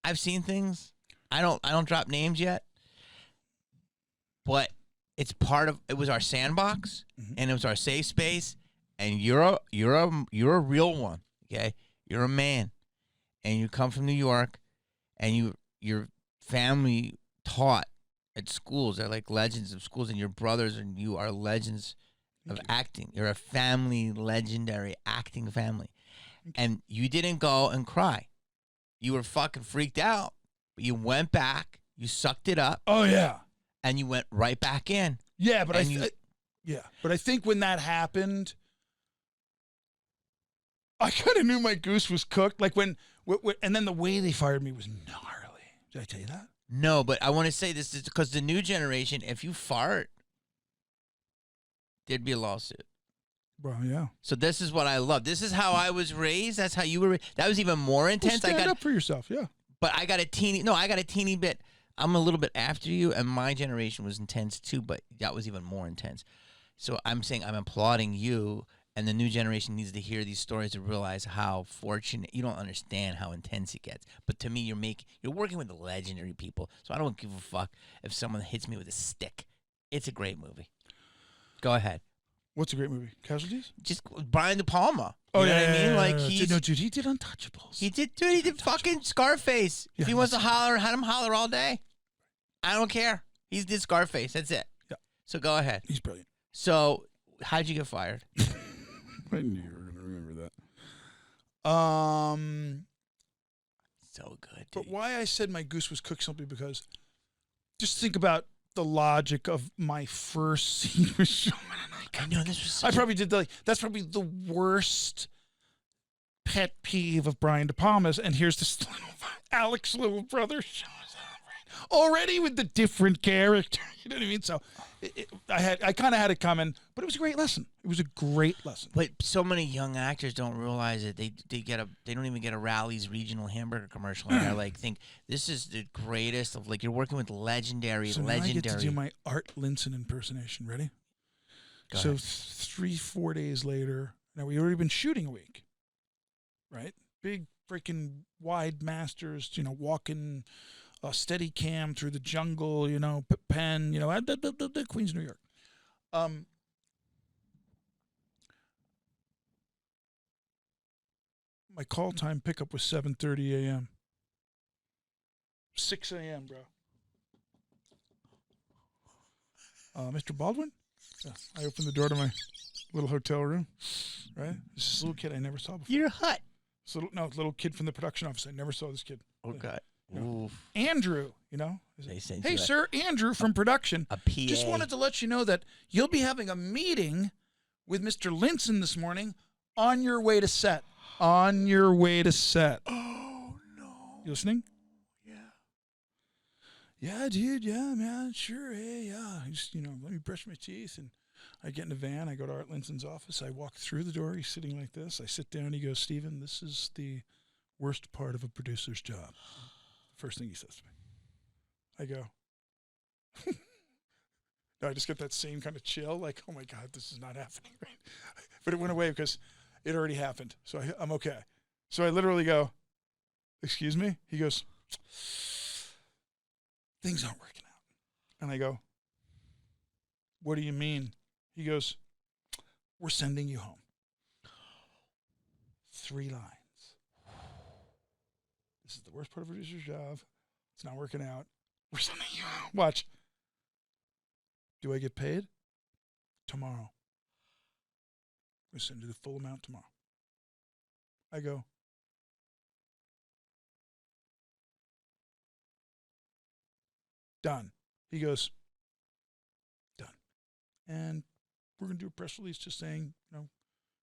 I've seen things. I don't drop names yet. But it was our sandbox and it was our safe space and you're a real one, okay? You're a man and you come from New York and your family taught at schools. They're like legends of schools and your brothers and you are legends of acting. You're a family, legendary acting family. And you didn't go and cry. You were fucking freaked out. But you went back, you sucked it up. Oh yeah. And you went right back in. Yeah, but I think when that happened, I kind of knew my goose was cooked. Like when and then the way they fired me was gnarly. Did I tell you that? No, but I want to say this is because the new generation, if you fart, there'd be a lawsuit. Well, yeah. So this is what I love. This is how I was raised. That's how you were raised. That was even more intense. Well, stand up for yourself, yeah. But I got a teeny bit. I'm a little bit after you, and my generation was intense too, but that was even more intense. So I'm saying I'm applauding you, and the new generation needs to hear these stories to realize how fortunate. You don't understand how intense it gets. But to me, you're working with the legendary people, so I don't give a fuck if someone hits me with a stick. It's a great movie. Go ahead. What's a great movie? Casualties? Just Brian De Palma. You know what I mean? Like dude, he did Untouchables. He did fucking Scarface. Yeah, if he wants to holler, had him holler all day. I don't care. He did Scarface. That's it. Yeah. So go ahead. He's brilliant. So how'd you get fired? I knew you were going to remember that. So good, dude. But why I said my goose was cooked simply because just think about the logic of my first scene with Sean. I know this was. I probably did that's probably the worst pet peeve of Brian De Palma's. And here's this Alex's little brother shows up already with the different character. You know what I mean? So I kind of had it coming, but it was a great lesson. It was a great lesson. But so many young actors don't realize it. They don't even get a Rally's regional hamburger commercial, and they're like, think this is the greatest of like you're working with legendary. Now I get to do my Art Linson impersonation. Ready? So 3-4 days later, now we already been shooting a week, right? Big freaking wide masters, walking steady cam through the jungle, pen, the Queens, New York. My call time pickup was 7:30 a.m. 6 a.m., bro. Mr. Baldwin? Yeah, I opened the door to my little hotel room, right? This little kid I never saw before. Your hut. This little kid from the production office. I never saw this kid. Okay. Andrew, They sent hey, sir, Andrew from production. A PA. Just wanted to let you know that you'll be having a meeting with Mr. Linson this morning on your way to set. On your way to set. Oh, no. You listening? Yeah. Yeah, dude. Yeah, man. Sure. Hey, yeah. Just, let me brush my teeth. And I get in the van. I go to Art Linson's office. I walk through the door. He's sitting like this. I sit down. He goes, Steven, this is the worst part of a producer's job. First thing he says to me. I go, no, I just get that same kind of chill, like, oh my God, this is not happening, right? But it went away because it already happened. So I'm okay. So I literally go, excuse me? He goes, things aren't working out. And I go, what do you mean? He goes, we're sending you home. 3 lines. This is the worst part of a producer's job. It's not working out. We're sending you home. Watch. Do I get paid? Tomorrow. We send you the full amount tomorrow. I go, done. He goes, done. And we're going to do a press release just saying,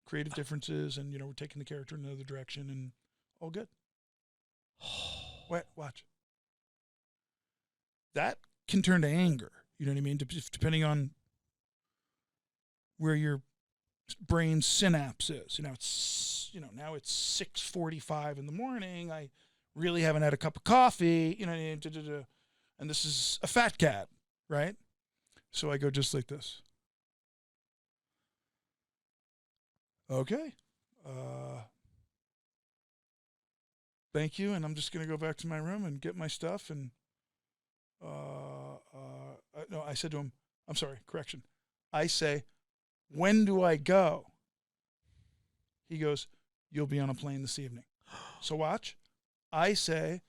creative differences and, we're taking the character in another direction and all good. Wait, watch. That can turn to anger. You know what I mean? Depending on where your brain synapse is. Now it's 6:45 in the morning. I really haven't had a cup of coffee. And this is a fat cat, right? So I go just like this. Okay. Thank you. And I'm just going to go back to my room and get my stuff. And no, I said to him, I'm sorry, correction. I say, when do I go? He goes, you'll be on a plane this evening. So watch. I say,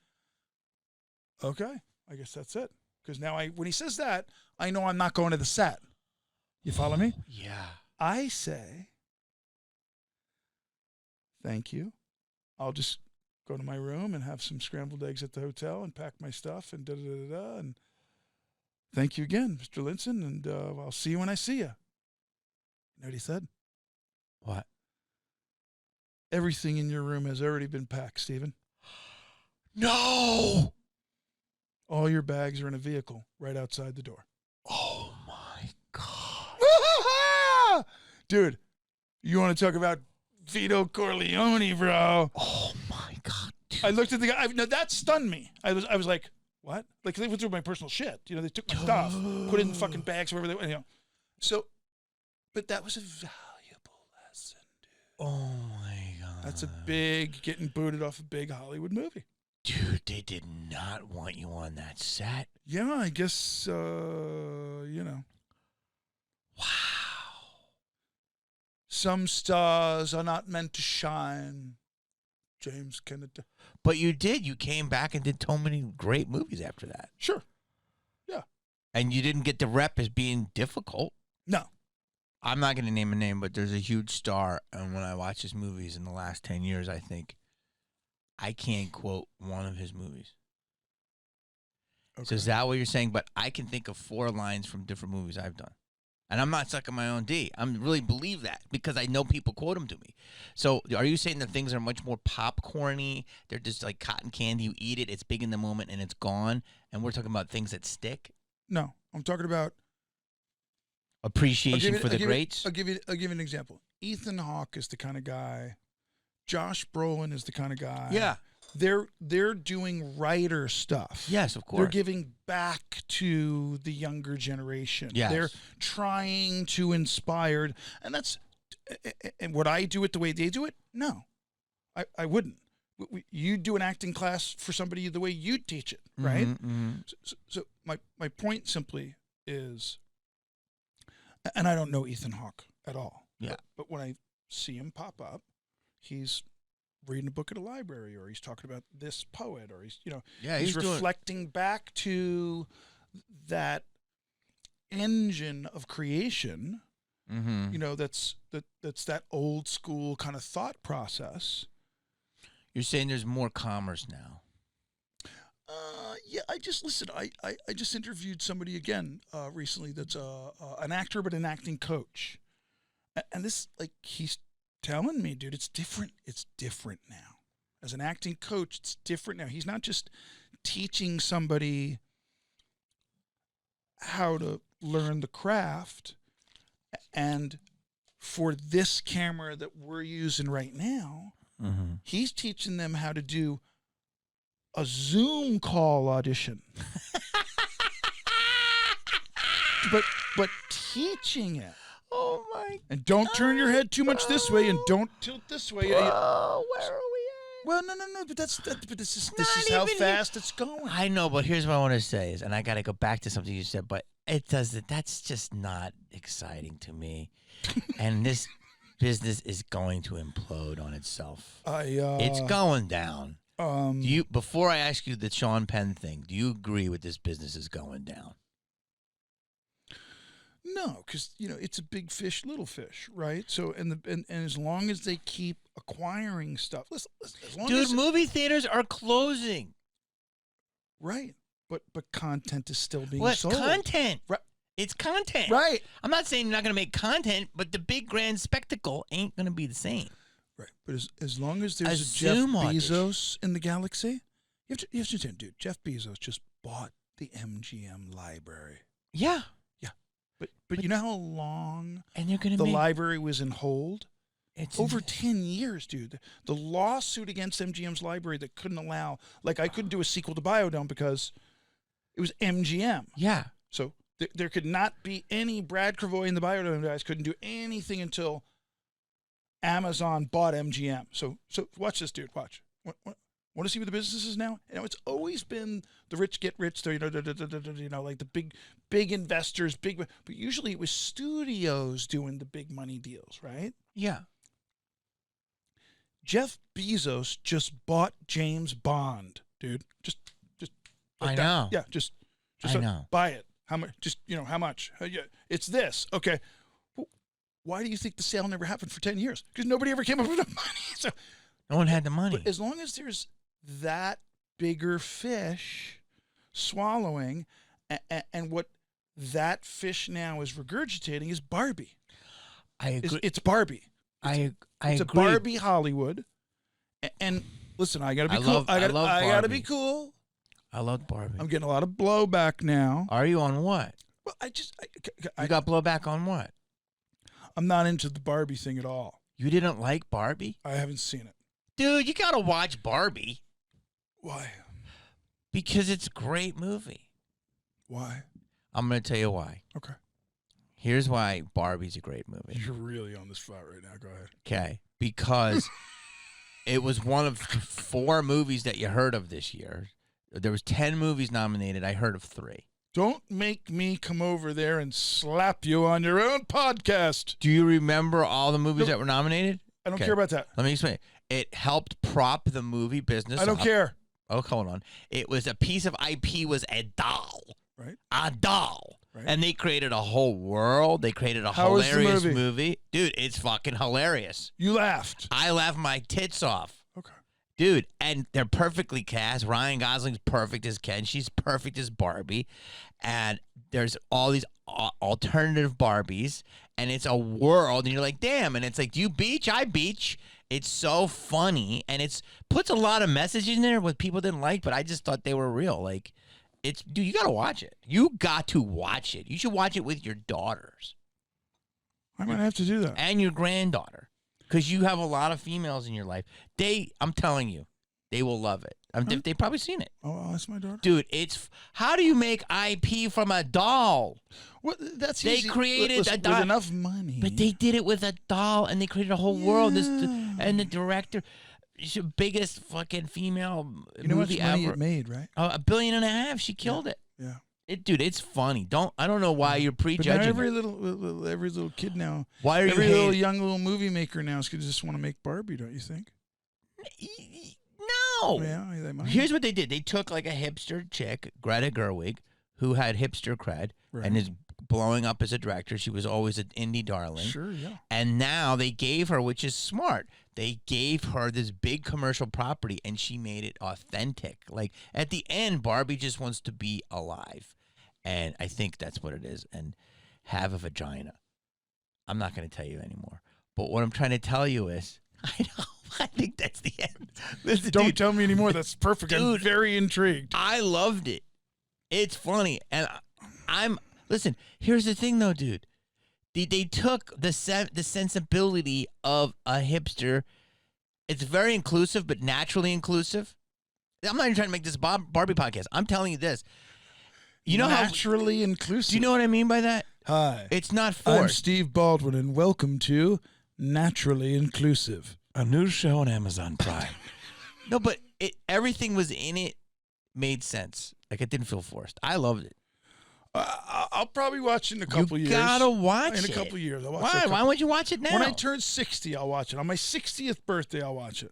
okay, I guess that's it. Because now when he says that, I know I'm not going to the set. You follow me? Yeah. I say, thank you. I'll just go to my room and have some scrambled eggs at the hotel and pack my stuff and da-da-da-da-da. And thank you again, Mr. Linson, and I'll see you when I see you. You know what he said? What? Everything in your room has already been packed, Stephen. No! All your bags are in a vehicle right outside the door. Oh, my God. Dude, you want to talk about Vito Corleone, bro? Oh, my God. Dude. I looked at the guy. No, that stunned me. I was like, what? Like, they went through my personal shit. They took my stuff, put it in fucking bags, wherever they went. So, but that was a valuable lesson, dude. Oh, my God. That's a big, getting booted off a big Hollywood movie. Dude, they did not want you on that set. Yeah, I guess, Wow. Some stars are not meant to shine. James Kennedy. But you did. You came back and did so many great movies after that. Sure. Yeah. And you didn't get the rep as being difficult. No. I'm not going to name a name, but there's a huge star. And when I watch his movies in the last 10 years, I think I can't quote one of his movies. Okay. So is that what you're saying? But I can think of 4 lines from different movies I've done. And I'm not sucking my own D. I really believe that because I know people quote them to me. So are you saying that things are much more popcorny? They're just like cotton candy. You eat it, it's big in the moment, and it's gone. And we're talking about things that stick? No. I'm talking about appreciation for the greats? I'll give you an example. Ethan Hawke is the kind of guy. Josh Brolin is the kind of guy. Yeah. They're doing writer stuff. Yes, of course. They're giving back to the younger generation. Yes. They're trying to inspire. And would I do it the way they do it? No, I wouldn't. You do an acting class for somebody the way you teach it, right? Mm-hmm. So my point simply is, and I don't know Ethan Hawke at all. Yeah. But when I see him pop up, he's reading a book at a library, or he's talking about this poet, or he's reflecting back to that engine of creation. Mm-hmm. That's that old school kind of thought process. You're saying there's more commerce now. Yeah, I just interviewed somebody again recently that's an actor but an acting coach, and this, like, he's telling me, dude, it's different. It's different now. As an acting coach, it's different now. He's not just teaching somebody how to learn the craft. And for this camera that we're using right now, mm-hmm. he's teaching them how to do a Zoom call audition. but teaching it. Oh my! And don't turn your head too much this way, and don't tilt this way. Bro, where are we at? Well, no. But but this is how even fast it's going. I know, but here's what I want to say is, and I got to go back to something you said, but that's just not exciting to me. And this business is going to implode on itself. It's going down. Before I ask you the Sean Penn thing, do you agree with this business is going down? No, because it's a big fish, little fish, right? So and as long as they keep acquiring stuff, listen as long as movie theaters are closing. Right, but content is still being sold. Content? Right. It's content. Right. I'm not saying you're not going to make content, but the big grand spectacle ain't going to be the same. Right, but as long as there's a Jeff Bezos in the galaxy, you have to understand, dude. Jeff Bezos just bought the MGM library. Yeah. But you know how long and they're gonna the library was in hold? It's over 10 years, dude. The lawsuit against MGM's library that couldn't allow, like I couldn't do a sequel to Biodome because it was MGM. Yeah. So there could not be any Brad Cravoy and the Biodome guys couldn't do anything until Amazon bought MGM. So watch this, dude. Watch. Want to see what the business is now? It's always been the rich get rich. Like the big investors, but usually it was studios doing the big money deals, right? Yeah. Jeff Bezos just bought James Bond, dude. Just. Like I know. Yeah, just. I know. Buy it. How much? Just how much? Yeah, it's this. Okay. Well, why do you think the sale never happened for 10 years? Because nobody ever came up with enough money. So no one had the money. But as long as there's that bigger fish swallowing, and what that fish now is regurgitating is Barbie. I agree. It's Barbie. I it's agree. a Barbie Hollywood. And listen, I gotta be cool. I gotta be cool. I love Barbie. I'm getting a lot of blowback now. Are you on what? Well, you got blowback on what? I'm not into the Barbie thing at all. You didn't like Barbie? I haven't seen it. Dude, you gotta watch Barbie. Why? Because it's a great movie. Why? I'm going to tell you why. Okay. Here's why Barbie's a great movie. You're really on the spot right now. Go ahead. Okay. Because it was one of 4 movies that you heard of this year. There was 10 movies nominated. I heard of 3. Don't make me come over there and slap you on your own podcast. Do you remember all the movies that were nominated? I don't care about that. Let me explain. It helped prop the movie business. I don't care. Oh, hold on. It was a piece of IP was a doll. Right. A doll. Right. And they created a whole world. They created a hilarious movie. Dude, it's fucking hilarious. You laughed. I laughed my tits off. Okay. Dude, and they're perfectly cast. Ryan Gosling's perfect as Ken. She's perfect as Barbie. And there's all these alternative Barbies. And it's a world. And you're like, damn. And it's like, do you beach? I beach. It's so funny, and it's puts a lot of message in there what people didn't like, but I just thought they were real. Like, dude, you got to watch it. You got to watch it. You should watch it with your daughters. I might have to do that. And your granddaughter, because you have a lot of females in your life. I'm telling you, they will love it. They've probably seen it. Oh, I'll ask my daughter. Dude, how do you make IP from a doll? Well, that's they easy. created a doll with enough money. But they did it with a doll, and they created a whole world. And the director, she's the biggest fucking female movie money ever. It made, right? $1.5 billion. She killed it. Yeah. Dude, it's funny. I don't know why you're prejudging. But now every little kid now. Why are you every young little movie maker now is going to just want to make Barbie? Don't you think? No. Yeah, they might. Here's what they did. They took like a hipster chick, Greta Gerwig, who had hipster cred and is blowing up as a director. She was always an indie darling. Sure, yeah. And now they gave her, which is smart, they gave her this big commercial property, and she made it authentic. Like, at the end, Barbie just wants to be alive. And I think that's what it is. And have a vagina. I'm not going to tell you anymore. But what I'm trying to tell you is, I know. I think that's the end. Listen, Don't tell me anymore. That's perfect. Dude, I'm very intrigued. I loved it. It's funny. And listen, here's the thing, though, dude. They took the sensibility of a hipster. It's very inclusive, but naturally inclusive. I'm not even trying to make this Barbie podcast. I'm telling you this. You know how naturally inclusive. Do you know what I mean by that? Hi, It's not I'm forced. Steve Baldwin, and welcome to Naturally Inclusive, a new show on Amazon Prime. No, but everything was in it made sense. Like it didn't feel forced. I loved it. I'll probably watch it in a couple years. You gotta watch in it. a couple years. I'll watch Why? it Why would you watch it now? When I turn 60, I'll watch it. On my 60th birthday, I'll watch it.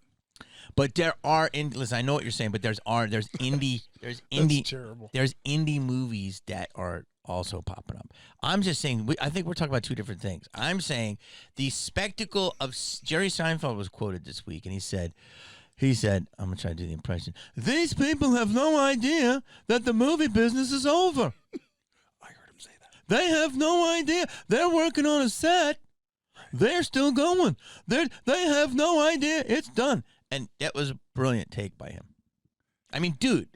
But there are listen, I know what you're saying, but there's indie That's terrible. There's indie movies that are also popping up. I'm just saying I think we're talking about two different things. I'm saying the spectacle of Jerry Seinfeld was quoted this week, and he said, I'm gonna try to do the impression. These people have no idea that the movie business is over. I heard him say that. They have no idea. They're working on a set. They're still going. They have no idea. It's done. And that was a brilliant take by him. I mean, dude,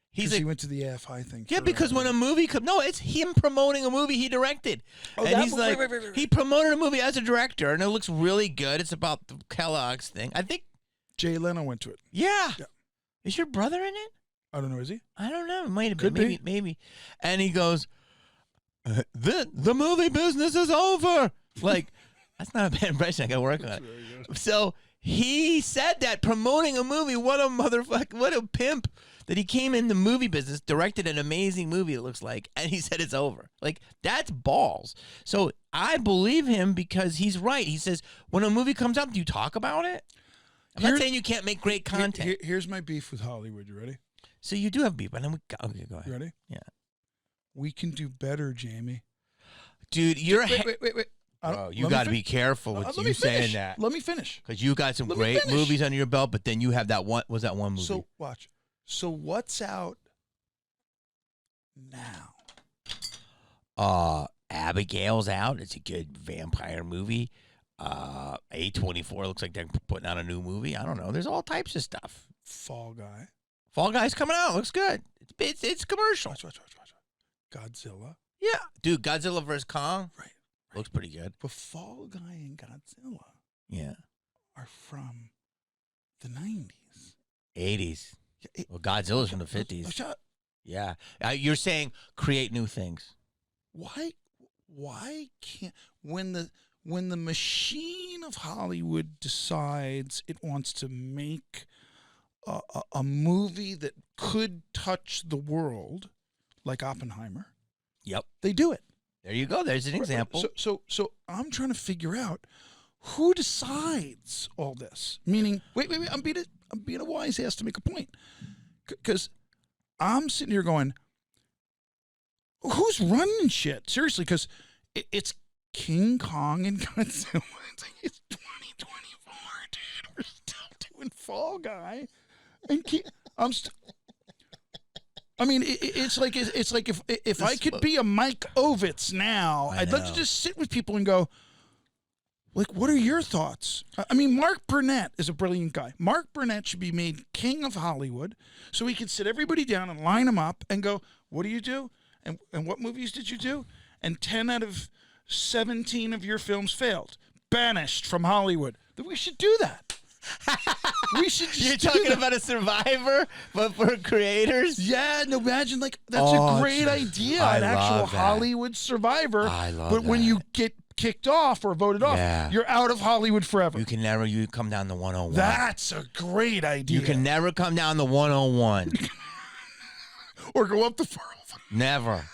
he went to the AFI thing. Yeah, because when a movie comes, no, it's him promoting a movie he directed. Oh, and that he's right. He promoted a movie as a director, and it looks really good. It's about the Kellogg's thing. I think Jay Leno went to it. Yeah. Is your brother in it? I don't know. Is he? I don't know. It might have Could been. be. Maybe. And he goes, the movie business is over. Like, that's not a bad impression. I got to work on it. So he said that promoting a movie. What a motherfucker. What a pimp that he came in the movie business, directed an amazing movie, it looks like, and he said it's over. Like, that's balls. So I believe him because he's right. He says, when a movie comes out, do you talk about it? I'm not saying you can't make great content. Here's my beef with Hollywood. You ready? So you do have beef, and then okay, go ahead. You ready? Yeah. We can do better, Jamie. Dude, you're wait. Bro, you got to be careful with you saying that. Let me finish. Because you got some great movies under your belt, but then you have that one. Was that one movie? So watch. So what's out now? Abigail's out. It's a good vampire movie. A24 looks like they're putting out a new movie. I don't know. There's all types of stuff. Fall Guy's coming out. Looks good. It's commercial. Watch. Godzilla. Yeah, dude. Godzilla vs Kong. Right. Looks pretty good. But Fall Guy and Godzilla. Yeah. Are from the 90s. 80s. Well, Godzilla's from the 50s. Yeah. You're saying create new things. Why can't when the machine of Hollywood decides it wants to make a movie that could touch the world, like Oppenheimer? Yep. They do it. There you go. There's an example. So I'm trying to figure out who decides all this. Meaning, wait. I'm being a wise ass to make a point, because I'm sitting here going, who's running shit? Seriously, because it's King Kong and Godzilla. It's 2024, dude. We're still doing Fall Guy, and I mean, it's like if I could be a Mike Ovitz now, I'd love to just sit with people and go, like, what are your thoughts? I mean, Mark Burnett is a brilliant guy. Mark Burnett should be made king of Hollywood, so he can sit everybody down and line them up and go, what do you do? And what movies did you do? And 10 out of 17 of your films failed. Banished from Hollywood. We should do that. We should just You're talking about a Survivor, but for creators? Yeah, no, imagine, like, that's a great idea. An actual Hollywood Survivor. I love But when that. you get kicked off or voted off, you're out of Hollywood forever. You come down the 101. That's a great idea. You can never come down the 101. Or go up the 405. Never.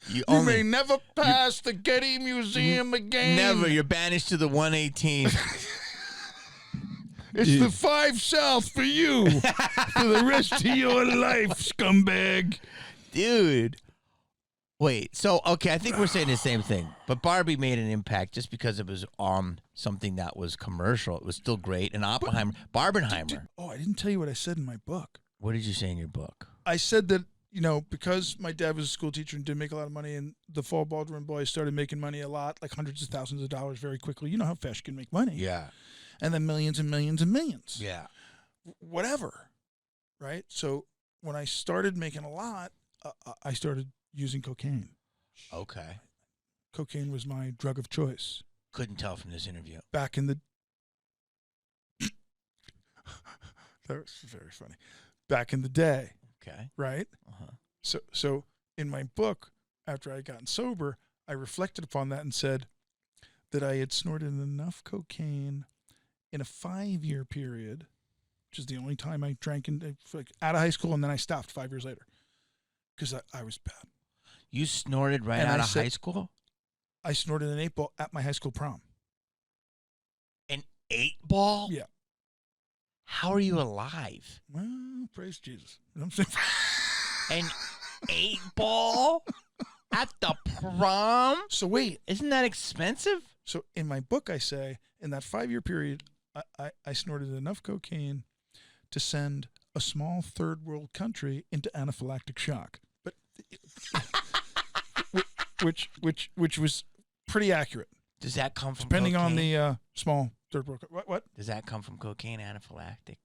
You may never pass the Getty Museum again. Never. You're banished to the 118. It's the 5 South for you for the rest of your life, scumbag. Dude. Wait. So, okay, I think we're saying the same thing. But Barbie made an impact just because it was something that was commercial. It was still great. And Oppenheimer. Barbenheimer. I didn't tell you what I said in my book. What did you say in your book? I said that, because my dad was a school teacher and didn't make a lot of money, and the Fall Baldwin boys started making money a lot, like hundreds of thousands of dollars very quickly. You know how fast you can make money. Yeah. And then millions and millions and millions. Yeah. Whatever. Right? So when I started making a lot, I started using cocaine. Okay. Cocaine was my drug of choice. Couldn't tell from this interview. Back in the... That was very funny. Back in the day. Okay. Right? Uh-huh. So in my book, after I had gotten sober, I reflected upon that and said that I had snorted enough cocaine in a 5-year period, which is the only time I drank like out of high school, and then I stopped 5 years later because I was bad. You snorted right out of high school? I snorted an 8-ball at my high school prom. An 8-ball? Yeah. How are you alive? Well, praise Jesus. You know what I'm saying? An 8-ball at the prom? So wait. Isn't that expensive? So in my book, I say in that 5-year period, I snorted enough cocaine to send a small third world country into anaphylactic shock, but which was pretty accurate. Does that come from depending cocaine? on the small third world? What? Does that come from cocaine anaphylactic?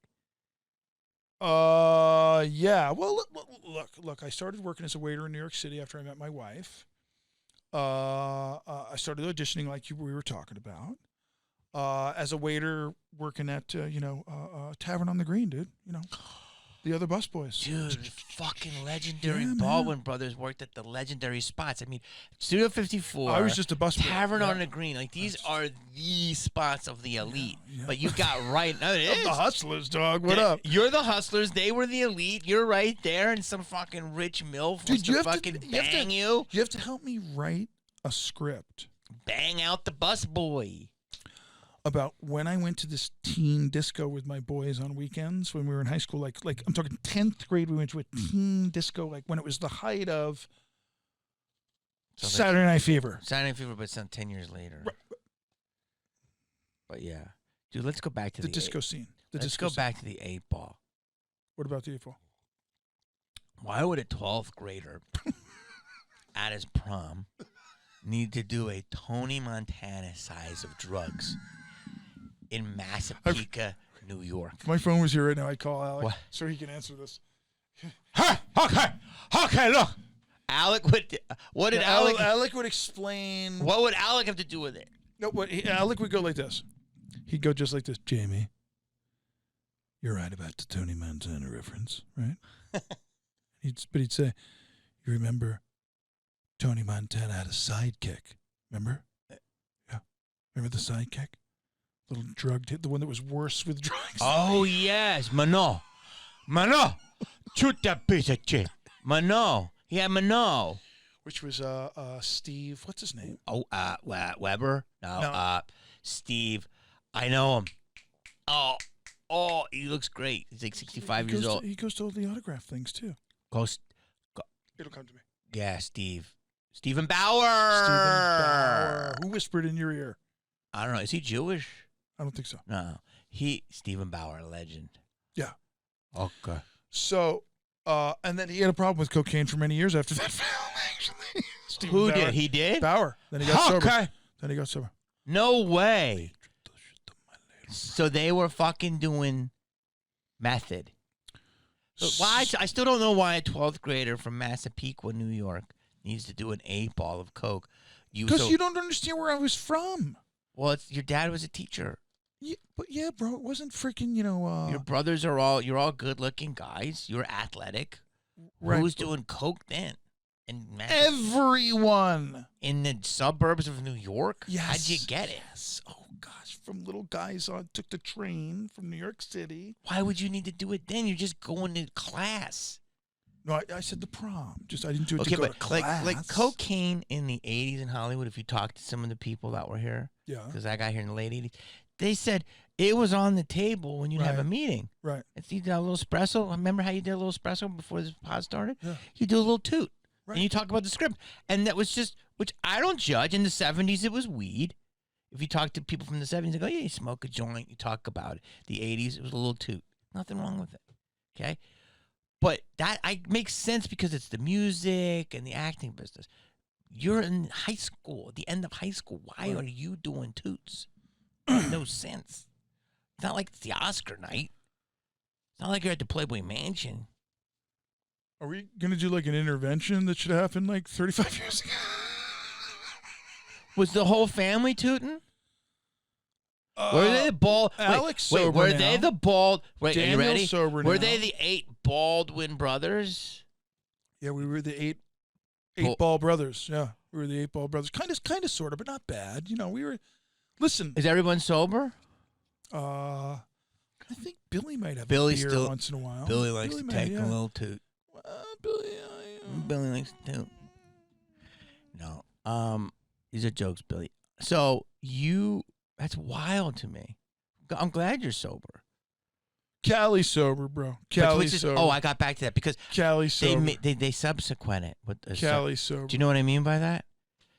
Yeah. Well, look. I started working as a waiter in New York City after I met my wife. I started auditioning like we were talking about. As a waiter working at Tavern on the Green, dude. You know, the other busboys. Dude, fucking legendary Yeah, Baldwin brothers worked at the legendary spots. I mean, Studio 54. I was just a busboy. Tavern on the Green. Like, these are the spots of the elite. Yeah. But you got right. No, it is. The Hustlers, dog. What up? You're the Hustlers. They were the elite. You're right there, and some fucking rich MILF wants to fucking bang you. You have to help me write a script. Bang out the busboy. About when I went to this teen disco with my boys on weekends when we were in high school, like I'm talking 10th grade, we went to a teen disco, like when it was the height of Saturday Night Fever. Saturday Night Fever, but it's not 10 years later. Right. But yeah. Dude, let's go back to the disco scene. Let's go back to the 8-ball. What about the 8-ball? Why would a 12th grader at his prom need to do a Tony Montana size of drugs in Massapequa, New York? If my phone was here right now, I'd call Alec what? so he can answer this. Okay, look. Alec would. What did Alec? Alec would explain. What would Alec have to do with it? No, Alec would go like this. He'd go just like this. Jamie, you're right about the Tony Montana reference, right? But he'd say, you remember Tony Montana had a sidekick, remember? Yeah. Remember the sidekick? Little drug hit, the one that was worse with drugs. Oh, yes. Mano. Shoot that piece of shit. Mano. He had Mano. Which was Steve, what's his name? Oh, Weber? No. Steve. I know him. Oh, he looks great. He's like 65 years old. He goes to all the autograph things, too. It'll come to me. Yeah, Stephen Bauer. Who whispered in your ear? I don't know. Is he Jewish? I don't think so. No. Stephen Bauer, legend. Yeah. Okay. So, and then he had a problem with cocaine for many years after that film, actually. Who Bauer. Did? He did? Bauer. Then he got sober. Then he got sober. No way. So they were fucking doing method. Why? I still don't know why a 12th grader from Massapequa, New York, needs to do an 8-ball of coke. Because you don't understand where I was from. Well, your dad was a teacher. Yeah, but yeah, bro, it wasn't freaking, your brothers you're all good-looking guys. You're athletic. Right. Who's doing coke then? Everyone. In the suburbs of New York? Yes. How'd you get it? Yes. Oh, gosh. From little guys took the train from New York City. Why would you need to do it then? You're just going to class. No, I said the prom. I didn't do it okay, to go but to class. Like cocaine in the 80s in Hollywood, if you talk to some of the people that were here, yeah, because I got here in the late 80s, they said it was on the table when you'd have a meeting. Right. If you did a little espresso, remember how you did a little espresso before this pod started? Yeah. You do a little toot. Right. And you talk about the script. And that was just, which I don't judge. In the 70s, it was weed. If you talk to people from the 70s, they go, yeah, you smoke a joint, you talk about it. The 80s, it was a little toot. Nothing wrong with it. Okay? But that makes sense because it's the music and the acting business. You're in high school, at the end of high school. Why are you doing toots? No sense. It's not like it's the Oscar night. It's not like you're at the Playboy Mansion. Are we going to do like an intervention that should happen like 35 years ago? Was the whole family tooting? Were they the bald? Alex sober were now. they the bald? Wait, Daniel's are you ready? sober Were now. they the 8 Baldwin brothers? Yeah, we were the 8 Eight Ball Brothers. Yeah, we were the Eight Ball Brothers. Kind of, sort of, but not bad. You know, we were. Listen. Is everyone sober? I think Billy might have Billy a beer still, once in a while. Billy likes to take a little toot. Billy likes to toot. No. These are jokes, Billy. So that's wild to me. I'm glad you're sober. Cali sober, bro. Cali sober. Oh, I got back to that because Cali sober. They subsequent it with Cali sober. Do you know what I mean by that?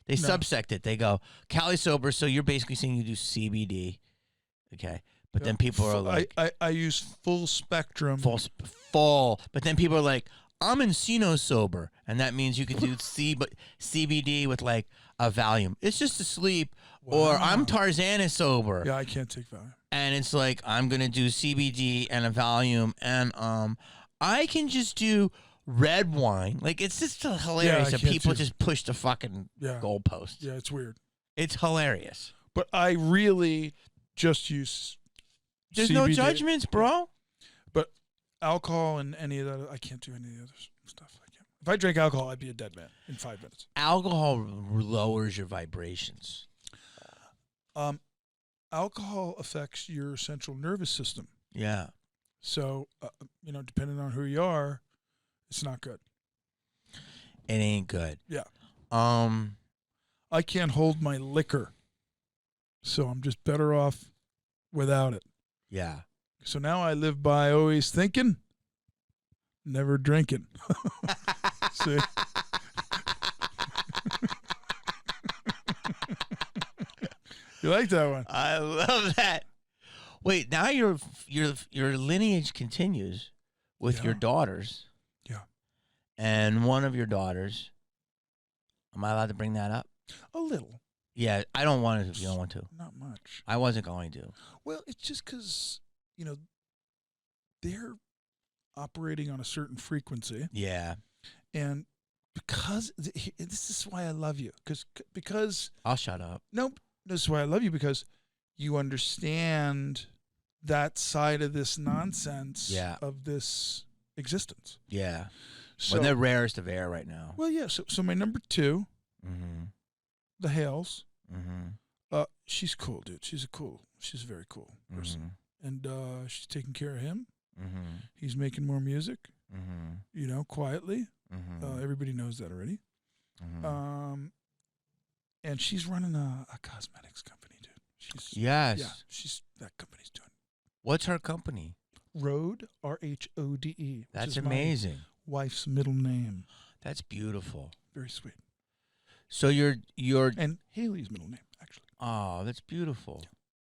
They No. subsect it. They go Cali sober. So you're basically saying you do CBD, okay? But then people are like, I use full spectrum. Full. But then people are like, I'm Encino sober, and that means you can do CBD with like a Valium. It's just to sleep. Wow. Or I'm Tarzana sober. Yeah, I can't take Valium. And it's like I'm gonna do CBD and a Valium, and I can just do red wine. Like it's just hilarious that people just push the fucking goalposts. Yeah, it's weird. It's hilarious. But I really just use. There's CBD. No judgments, bro. But alcohol and any of that, I can't do any of the other stuff. I can't. If I drank alcohol, I'd be a dead man in 5 minutes. Alcohol lowers your vibrations. Alcohol affects your central nervous system. Yeah. So, depending on who you are, it's not good. It ain't good. Yeah. I can't hold my liquor, so I'm just better off without it. Yeah. So now I live by always thinking, never drinking. See? You like that one? I love that. Wait, now your lineage continues with your daughters. Yeah. And one of your daughters, am I allowed to bring that up? A little. Yeah, I don't want to if you don't want to. Not much. I wasn't going to. Well, it's just because, they're operating on a certain frequency. Yeah. And because, this is why I love you. Because. I'll shut up. Nope. This is why I love you, because you understand that side of this nonsense of this existence. Yeah. So they're rarest of air right now. Well, yeah. So my number 2, the Hales. She's cool, dude. She's a very cool person. And she's taking care of him. He's making more music, quietly. Everybody knows that already. And she's running a cosmetics company, dude. That company's doing. What's her company? Rhode, RHODE. That's amazing. My wife's middle name. That's beautiful. Very sweet. So you're and Haley's middle name, actually. Oh, that's beautiful.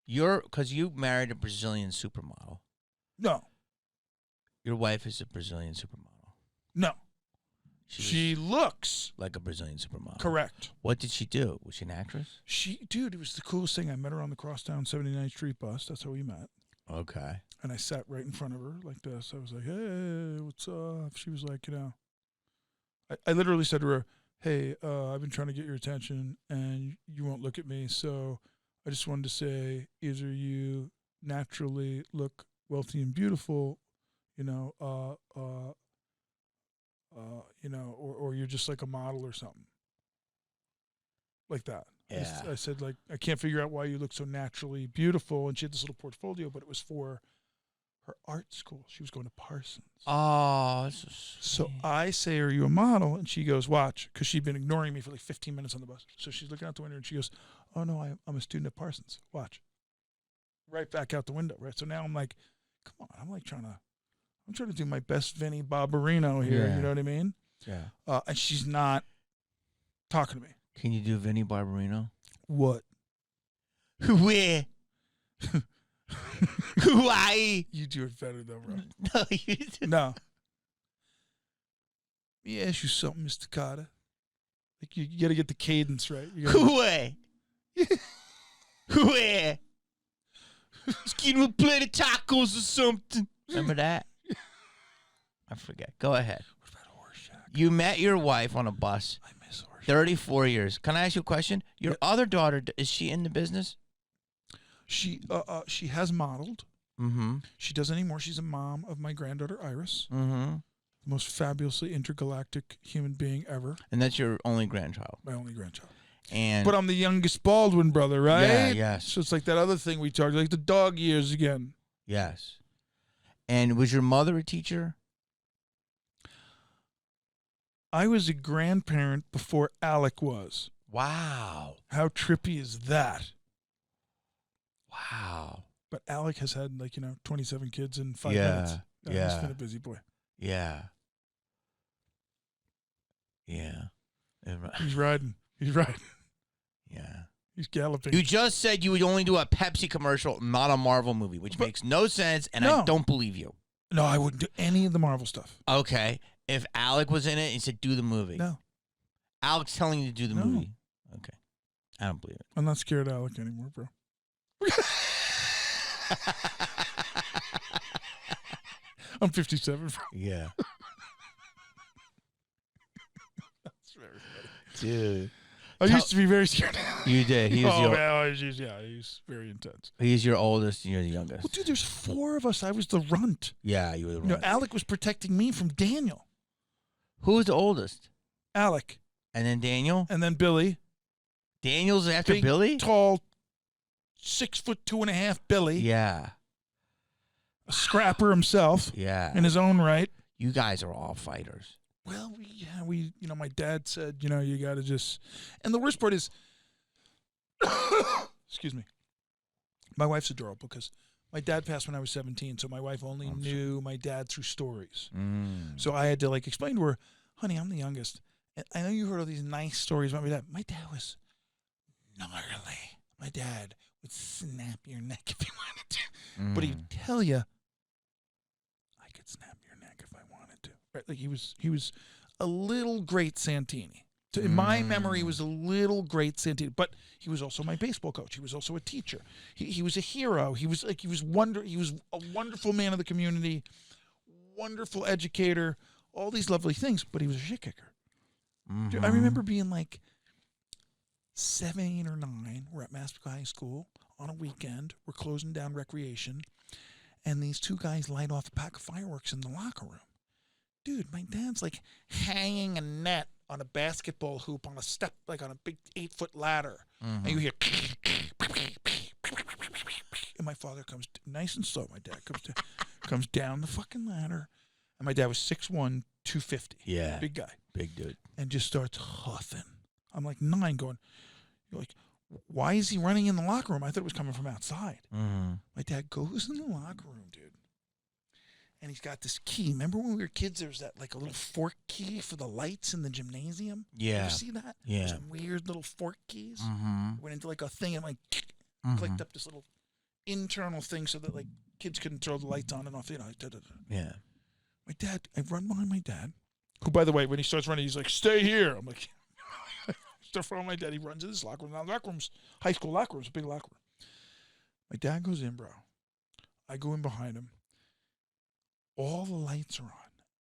Because you married a Brazilian supermodel. No. Your wife is a Brazilian supermodel. No. She looks like a Brazilian supermodel. Correct. What did she do? Was she an actress? Dude, it was the coolest thing. I met her on the Crosstown 79th Street bus. That's how we met. Okay. And I sat right in front of her like this. I was like, hey, what's up? She was like, I literally said to her, hey, I've been trying to get your attention and you won't look at me. So I just wanted to say, either you naturally look wealthy and beautiful, or you're just like a model or something like that. Yeah. I said, like, I can't figure out why you look so naturally beautiful. And she had this little portfolio, but it was for her art school. She was going to Parsons. Oh, so I say, are you a model? And she goes, watch, because she'd been ignoring me for like 15 minutes on the bus. So she's looking out the window and she goes, oh no, I'm a student at Parsons. Watch. Right back out the window. Right. So now I'm like, come on. I'm trying to do my best Vinnie Barbarino here. Yeah. You know what I mean? Yeah. And she's not talking to me. Can you do Vinnie Barbarino? What? Where? Hawaii. You do it better though, bro. No, you do. No. Let me ask you something, Mr. Carter. Like you got to get the cadence right. Where? Where? Let's get him a plate of tacos or something. Remember that? I forget. Go ahead. What about Horseshack? You met your wife on a bus. I miss Horseshack. 34 years. Can I ask you a question? Your other daughter, is she in the business? She has modeled. Mm-hmm. She doesn't anymore. She's a mom of my granddaughter Iris. Mm-hmm. the most fabulously intergalactic human being ever. And that's your only grandchild. My only grandchild. And But I'm the youngest Baldwin brother, right? Yeah, yes. So it's like that other thing we talked, like the dog years again. yes. And was your mother a teacher? I was a grandparent before Alec was. Wow. How trippy is that? Wow. But Alec has had 27 kids in 5 Yeah, minutes. He's yeah. been a busy boy. Yeah. Yeah. He's riding. Yeah. He's galloping. You just said you would only do a Pepsi commercial, not a Marvel movie, which makes no sense, and No. I don't believe you. No, I wouldn't do any of the Marvel stuff. Okay. If Alec was in it, he said, do the movie. No. Alec's telling you to do the No. movie. Okay. I don't believe it. I'm not scared of Alec anymore, bro. I'm 57, bro. Yeah. That's very funny. Dude. I used to be very scared. You did. He was He's very intense. he's your oldest and you're the youngest. Well, dude, there's 4 of us. I was the runt. Yeah, you were the one. Alec was protecting me from Daniel. Who was the oldest? Alec. And then Daniel? And then Billy. Daniel's after Big, Billy? tall, 6'2.5" Billy. Yeah. A scrapper himself Yeah. in his own right. You guys are all fighters. Well, my dad said, you got to just, and the worst part is, excuse me, my wife's adorable because my dad passed when I was 17, so my wife only knew my dad through stories. So I had to explain to her, honey, I'm the youngest. And I know you heard all these nice stories about my dad. My dad was gnarly. My dad would snap your neck if he wanted to, but he'd tell you, I could snap your neck if I wanted to. Right? Like he was a little great Santini. So in my memory, he was a little great Santini, but he was also my baseball coach. He was also a teacher. He was a hero. He was a wonderful man of the community, wonderful educator, all these lovely things, but he was a shit kicker. Dude, I remember being 7, 8, or 9. We're at Massapequa High School on a weekend. We're closing down recreation, and these 2 guys light off a pack of fireworks in the locker room. Dude, my dad's hanging a net on a basketball hoop on a step, on a big 8-foot ladder. And you hear, and my father comes nice and slow. My dad comes down the fucking ladder, and my dad was 6'1", 250. Yeah. Big guy. Big dude. And just starts huffing. I'm 9 going, why is he running in the locker room? I thought it was coming from outside. My dad goes in the locker room, dude. And he's got this key. Remember when we were kids, there was that a little fork key for the lights in the gymnasium? Yeah. You ever see that? Yeah. Some weird little fork keys. Went into a thing and clicked up this little internal thing so that kids couldn't throw the lights on and off. Yeah. My dad, I run behind my dad, who, by the way, when he starts running, he's like, stay here. I'm like, start following my dad. He runs in this locker room. Now, locker room's, high school locker room's a big locker room. My dad goes in, bro. I go in behind him. All the lights are on,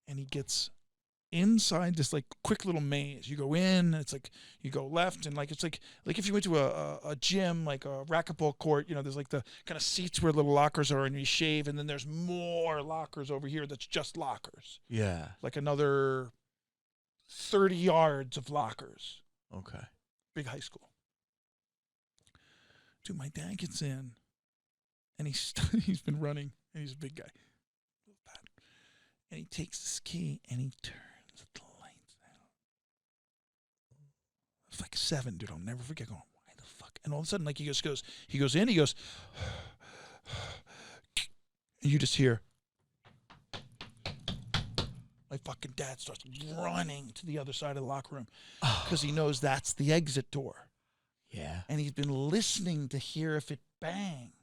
and he gets inside this quick little maze. You go in, it's you go left, and it's like if you went to a gym, a racquetball court, there's the kind of seats where little lockers are, and you shave, and then there's more lockers over here that's just lockers. Yeah. Another 30 yards of lockers. Okay. Big high school. Dude, my dad gets in, and he's been running, and he's a big guy. And he takes this key and he turns the lights out. It's 7, dude. I'll never forget going, why the fuck? And all of a sudden, he goes in, he goes, and you just hear, my fucking dad starts running to the other side of the locker room because he knows that's the exit door. Yeah. And he's been listening to hear if it banged.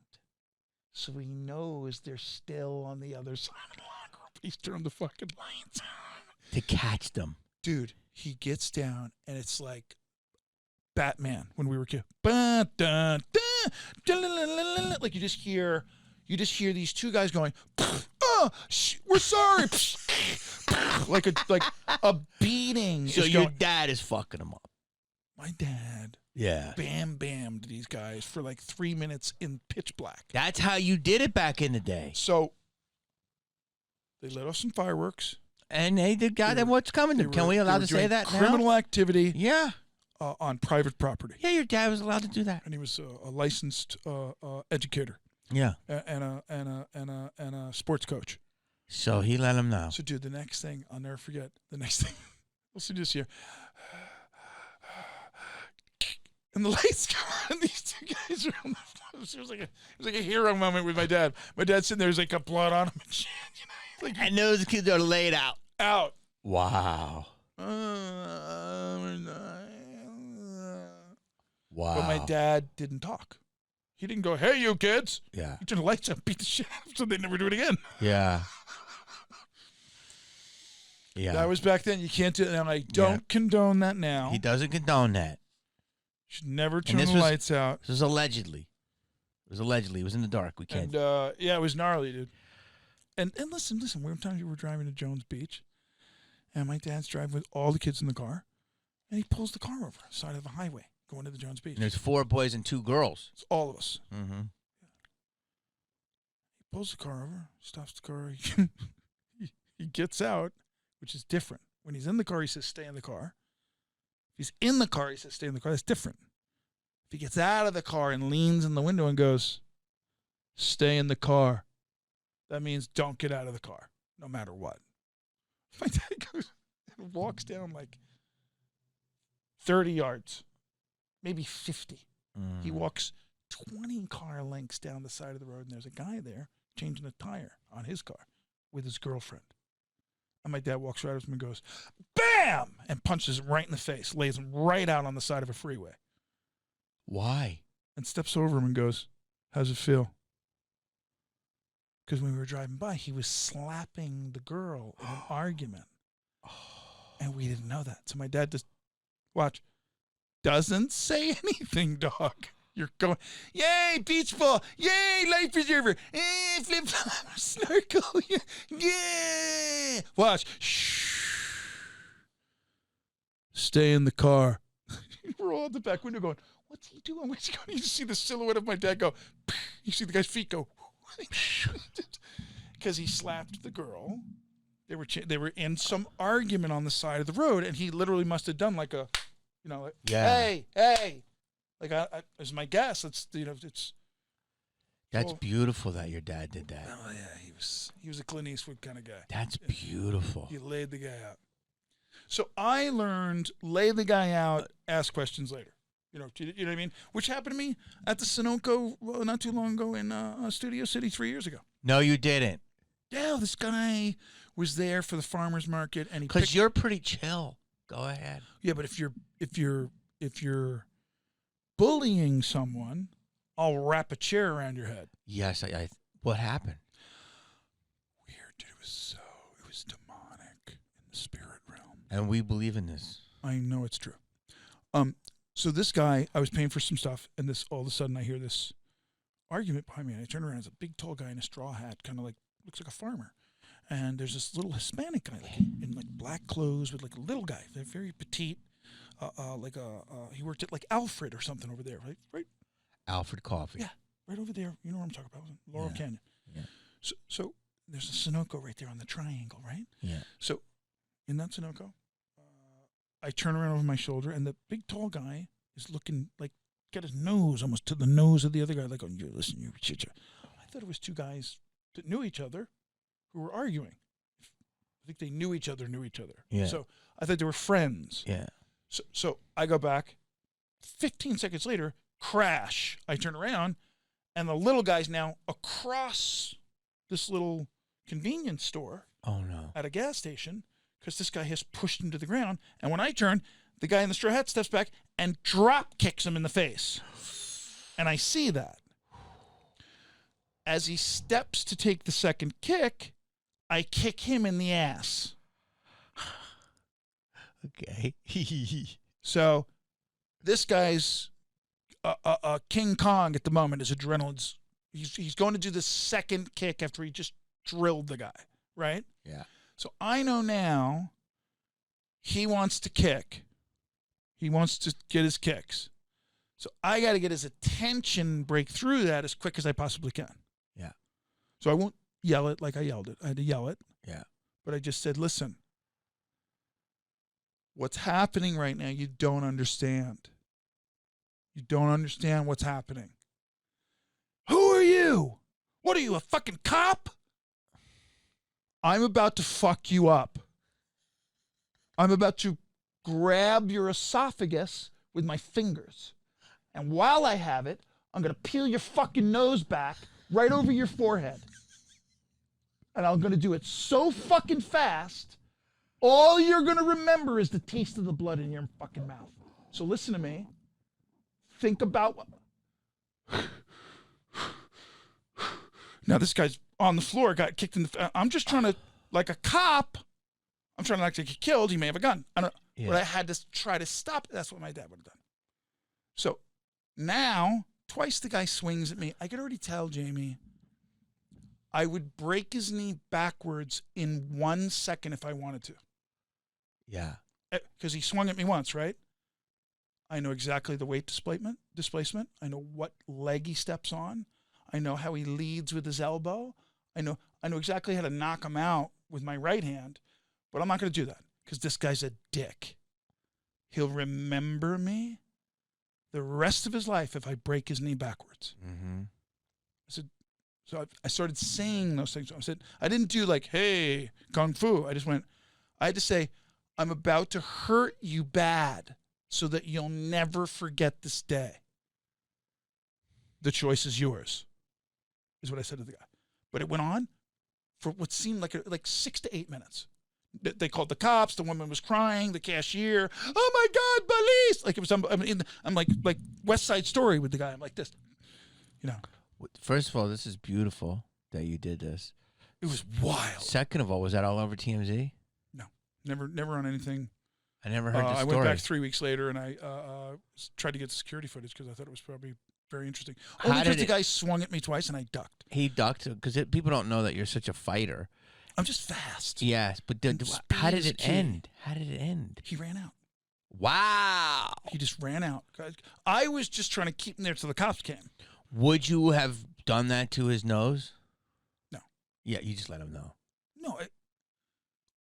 So he knows they're still on the other side of the locker room. He's turned the fucking lights on. To catch them. Dude, he gets down, and it's like Batman when we were kids. You just hear these 2 guys going, we're sorry. like a beating. So your dad is fucking them up. My dad. Yeah. Bam-bammed these guys for 3 minutes in pitch black. That's how you did it back in the day. So they let off some fireworks. And they did goddamn what's coming to them. Can we They allowed were to say doing that now? criminal activity Yeah. on private property. Yeah, your dad was allowed to do that. And he was a licensed educator Yeah. and a sports coach. So he let him know. So, dude, the next thing I'll never forget. The next thing, we'll see this here. And the lights come on, and these two guys are on the floor. It was like a hero moment with my dad. My dad's sitting there, there's like a blood on him and shit. You know, like, And those kids are laid out. out. Wow. Wow. But my dad didn't talk. He didn't go, "Hey, you kids." Yeah. He turned the lights up, beat the shit out of them so they'd never do it again. Yeah. Yeah. That was back then. You can't do it. And I don't condone that now. He doesn't condone that. Should never turn the lights out. This was allegedly. It was allegedly. It was in the dark. We can't. And, yeah, it was gnarly, dude. And listen. One time we were driving to Jones Beach, and my dad's driving with all the kids in the car, and he pulls the car over the side of the highway going to the Jones Beach. And there's 4 boys and 2 girls. It's all of us. Mm-hmm. He pulls the car over, stops the car. He gets out, which is different. When he's in the car, he says, "Stay in the car." If he's in the car, he says, "Stay in the car." That's different. If he gets out of the car and leans in the window and goes, "Stay in the car," that means don't get out of the car, no matter what. My dad goes and walks down like 30 yards, maybe 50. He walks 20 car lengths down the side of the road, and there's a guy there changing a tire on his car with his girlfriend. And my dad walks right up to him and goes, "Bam!" and punches him right in the face, lays him right out on the side of a freeway. Why? And steps over him and goes, "How's it feel?" Because when we were driving by, he was slapping the girl in an argument. And we didn't know that. So my dad just, watch, doesn't say anything, dog. You're going, "Yay, beach ball. Yay, life preserver. Flip flop, snorkel. Yeah. Watch. Shh. Stay in the car." We're all at the back window going, "What's he doing? Where's he going?" You just see the silhouette of my dad go. You see the guy's feet go. Because he slapped the girl. They were in some argument on the side of the road, and he literally must have done like a, like, hey. Like, as my guess, it's, it's. That's beautiful that your dad did that. Oh, yeah, he was a Clint Eastwood kind of guy. That's beautiful. He laid the guy out. So I learned, lay the guy out, ask questions later. You know what I mean? Which happened to me at the Sunoco not too long ago in Studio City 3 years ago. No, you didn't. Yeah, this guy was there for the farmer's market, and because you're pretty chill. Go ahead. Yeah, but if you're bullying someone, I'll wrap a chair around your head. Yes, what happened? Weird, dude. It was demonic in the spirit realm. And we believe in this. I know it's true. So this guy, I was paying for some stuff, and all of a sudden I hear this argument behind me, and I turn around. It's a big, tall guy in a straw hat, kind of like, looks like a farmer. And there's this little Hispanic guy, like in like black clothes, with like a little guy. They're very petite. He worked at like Alfred or something over there, right? Alfred Coffee. Yeah, right over there. You know what I'm talking about? Laurel Canyon. Yeah. So there's a Sunoco right there on the triangle, right? Yeah. So in that Sunoco, I turn around over my shoulder, and the big tall guy is looking like, got his nose almost to the nose of the other guy, like, "Oh, you listen, you shit." I thought it was two guys that knew each other who were arguing. I think they knew each other. Yeah. So I thought they were friends. Yeah. So I go back. 15 seconds later, crash. I turn around, and the little guy's now across this little convenience store. Oh, no. At a gas station, because this guy has pushed him to the ground. And when I turn, the guy in the straw hat steps back and drop kicks him in the face. And I see that. As he steps to take the second kick, I kick him in the ass. Okay. So this guy's King Kong at the moment. His adrenaline's, he's going to do the second kick after he just drilled the guy, right? Yeah. So I know now he wants to kick. He wants to get his kicks. So I got to get his attention, break through that as quick as I possibly can. Yeah. So I won't yell it like I yelled it. I had to yell it. Yeah. But I just said, "Listen, What's happening right now, you don't understand. You don't understand what's happening. Who are you? What are you, a fucking cop? I'm about to fuck you up. I'm about to grab your esophagus with my fingers. And while I have it, I'm going to peel your fucking nose back right over your forehead. And I'm going to do it so fucking fast, all you're going to remember is the taste of the blood in your fucking mouth. So listen to me. Think about what... Now this guy's on the floor, got kicked in the... I'm just trying to, like a cop, I'm trying not to get killed. He may have a gun. I don't know. Yeah. But I had to try to stop. That's what my dad would have done. So now, twice the guy swings at me. I could already tell, Jamie, I would break his knee backwards in 1 second if I wanted to. Yeah. Because he swung at me once, right? I know exactly the weight displacement. I know what leg he steps on. I know how he leads with his elbow. I know exactly how to knock him out with my right hand. But I'm not going to do that because this guy's a dick. He'll remember me the rest of his life if I break his knee backwards. Mm-hmm. So I started saying those things. I didn't do like, hey, kung fu. I had to say, I'm about to hurt you bad so that you'll never forget this day. The choice is yours, is what I said to the guy. But it went on for what seemed like 6 to 8 minutes. They called the cops. The woman was crying. The cashier, oh my God, police! Like it was. I'm like West Side Story with the guy. I'm like this, you know. First of all, this is beautiful that you did this. It was wild. Second of all, was that all over TMZ? No, never on anything. I never heard the story. I went back 3 weeks later and I tried to get the security footage because I thought it was probably very interesting. Only because the guy swung at me twice and I ducked. He ducked because people don't know that you're such a fighter. I'm just fast. Yes, but how did it end? How did it end? He ran out. Wow. He just ran out. I was just trying to keep him there till the cops came. Would you have done that to his nose? No. Yeah, you just let him know. No.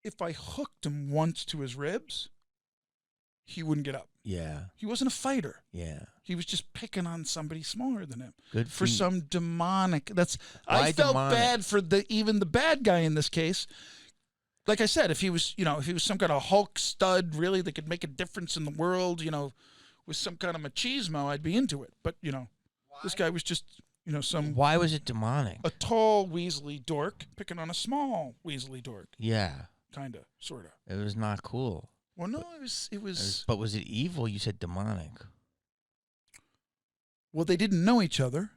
If I hooked him once to his ribs, he wouldn't get up. Yeah. He wasn't a fighter. Yeah. He was just picking on somebody smaller than him. Good for some demonic. I felt demonic? bad for even the bad guy in this case. Like I said, if he was some kind of Hulk stud, really, that could make a difference in the world, with some kind of machismo, I'd be into it. But this guy was just, some. Why was it demonic? A tall Weasley dork picking on a small Weasley dork. Yeah. Kinda, sorta. It was not cool. Well, no, it was. But was it evil? You said demonic. Well, they didn't know each other.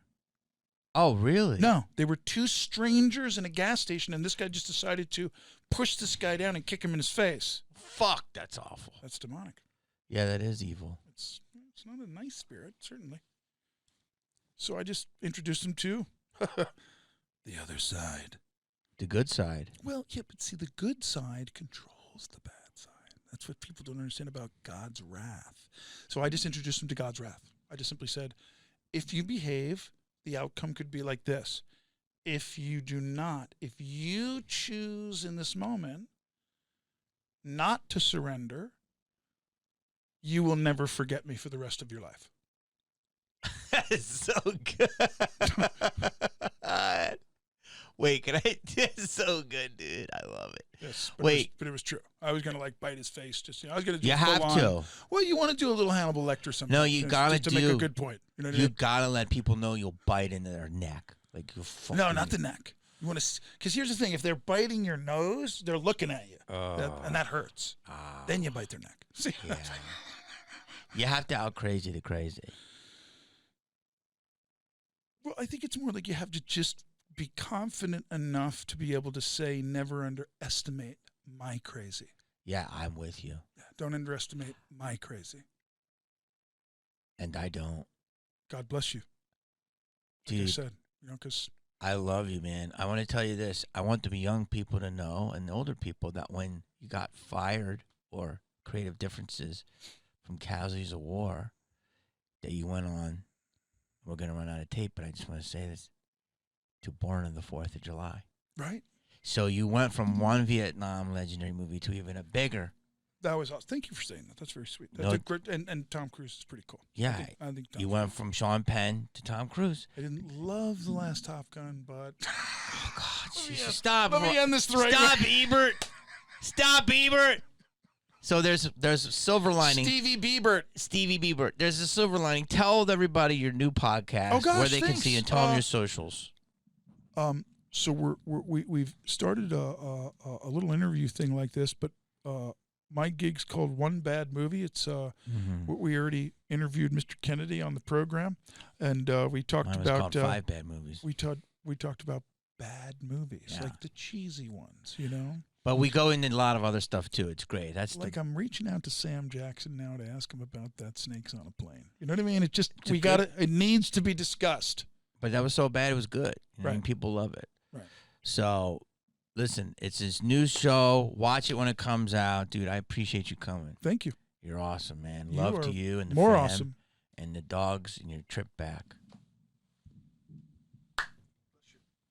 Oh, really? No, they were two strangers in a gas station, and this guy just decided to push this guy down and kick him in his face. Fuck, that's awful. That's demonic. Yeah, that is evil. It's not a nice spirit, certainly. So I just introduced him to the other side. The good side. Well, yeah, but see, the good side controls the bad side. That's what people don't understand about God's wrath. So I just introduced him to God's wrath. I just simply said, if you behave, the outcome could be like this. If you do not, if you choose in this moment not to surrender, you will never forget me for the rest of your life. That is so good. Wait, can I? It's so good, dude. I love it. Yes, but it was true. I was gonna bite his face. Just I was gonna. Do you have to. Well, you want to do a little Hannibal Lecter sometimes. No, you gotta just to make a good point. You know what I mean? Gotta let people know you'll bite into their neck, like you. No, not the neck. You want to, because here's the thing: if they're biting your nose, they're looking at you, and that hurts. Then you bite their neck. See? Yeah. You have to out crazy the crazy. Well, I think it's more like you have to just be confident enough to be able to say, never underestimate my crazy. Yeah, I'm with you. Yeah, don't underestimate my crazy. And I don't. God bless you. Dude, like I said, because I love you, man. I want to tell you this. I want the young people to know, and the older people, that when you got fired or creative differences from Casualties of War, that you went on. We're going to run out of tape, but I just want to say this. To Born on the 4th of July. Right. So you went from one Vietnam legendary movie to even a bigger That was awesome. Thank you for saying that. That's very sweet. That's No- a great, and Tom Cruise is pretty cool. Yeah, I think Tom you Cruise. went from Sean Penn to Tom Cruise. I didn't love the last Top Gun, but Oh God, Jesus, stop! let me end this the right Stop, way. Ebert! Stop, Ebert! So there's a silver lining. Stevie Bieber. There's a silver lining. Tell everybody your new podcast Oh, gosh, where they can thanks. see you, and tell them your socials. So we've started a little interview thing like this, but my gig's called One Bad Movie. It's we already interviewed Mr. Kennedy on the program, and we talked Mine was about called 5 Bad Movies. we talked about bad movies, Yeah. like the cheesy ones, you know. But we go into a lot of other stuff too. It's great. That's Like the, I'm reaching out to Sam Jackson now to ask him about that Snakes on a Plane. You know what I mean? It just It's a we got it. It needs to be discussed. but that was so bad it was good. You know, Right. and people love it. Right. So, listen, it's his new show. Watch it when it comes out, dude. I appreciate you coming. Thank you. You're awesome, man. You Love are to you and the More fam awesome. and the dogs and your trip back.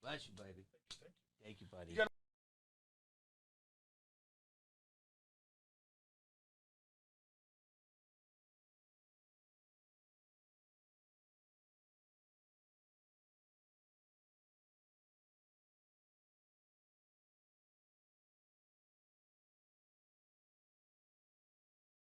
Bless you, baby. Thank you, buddy.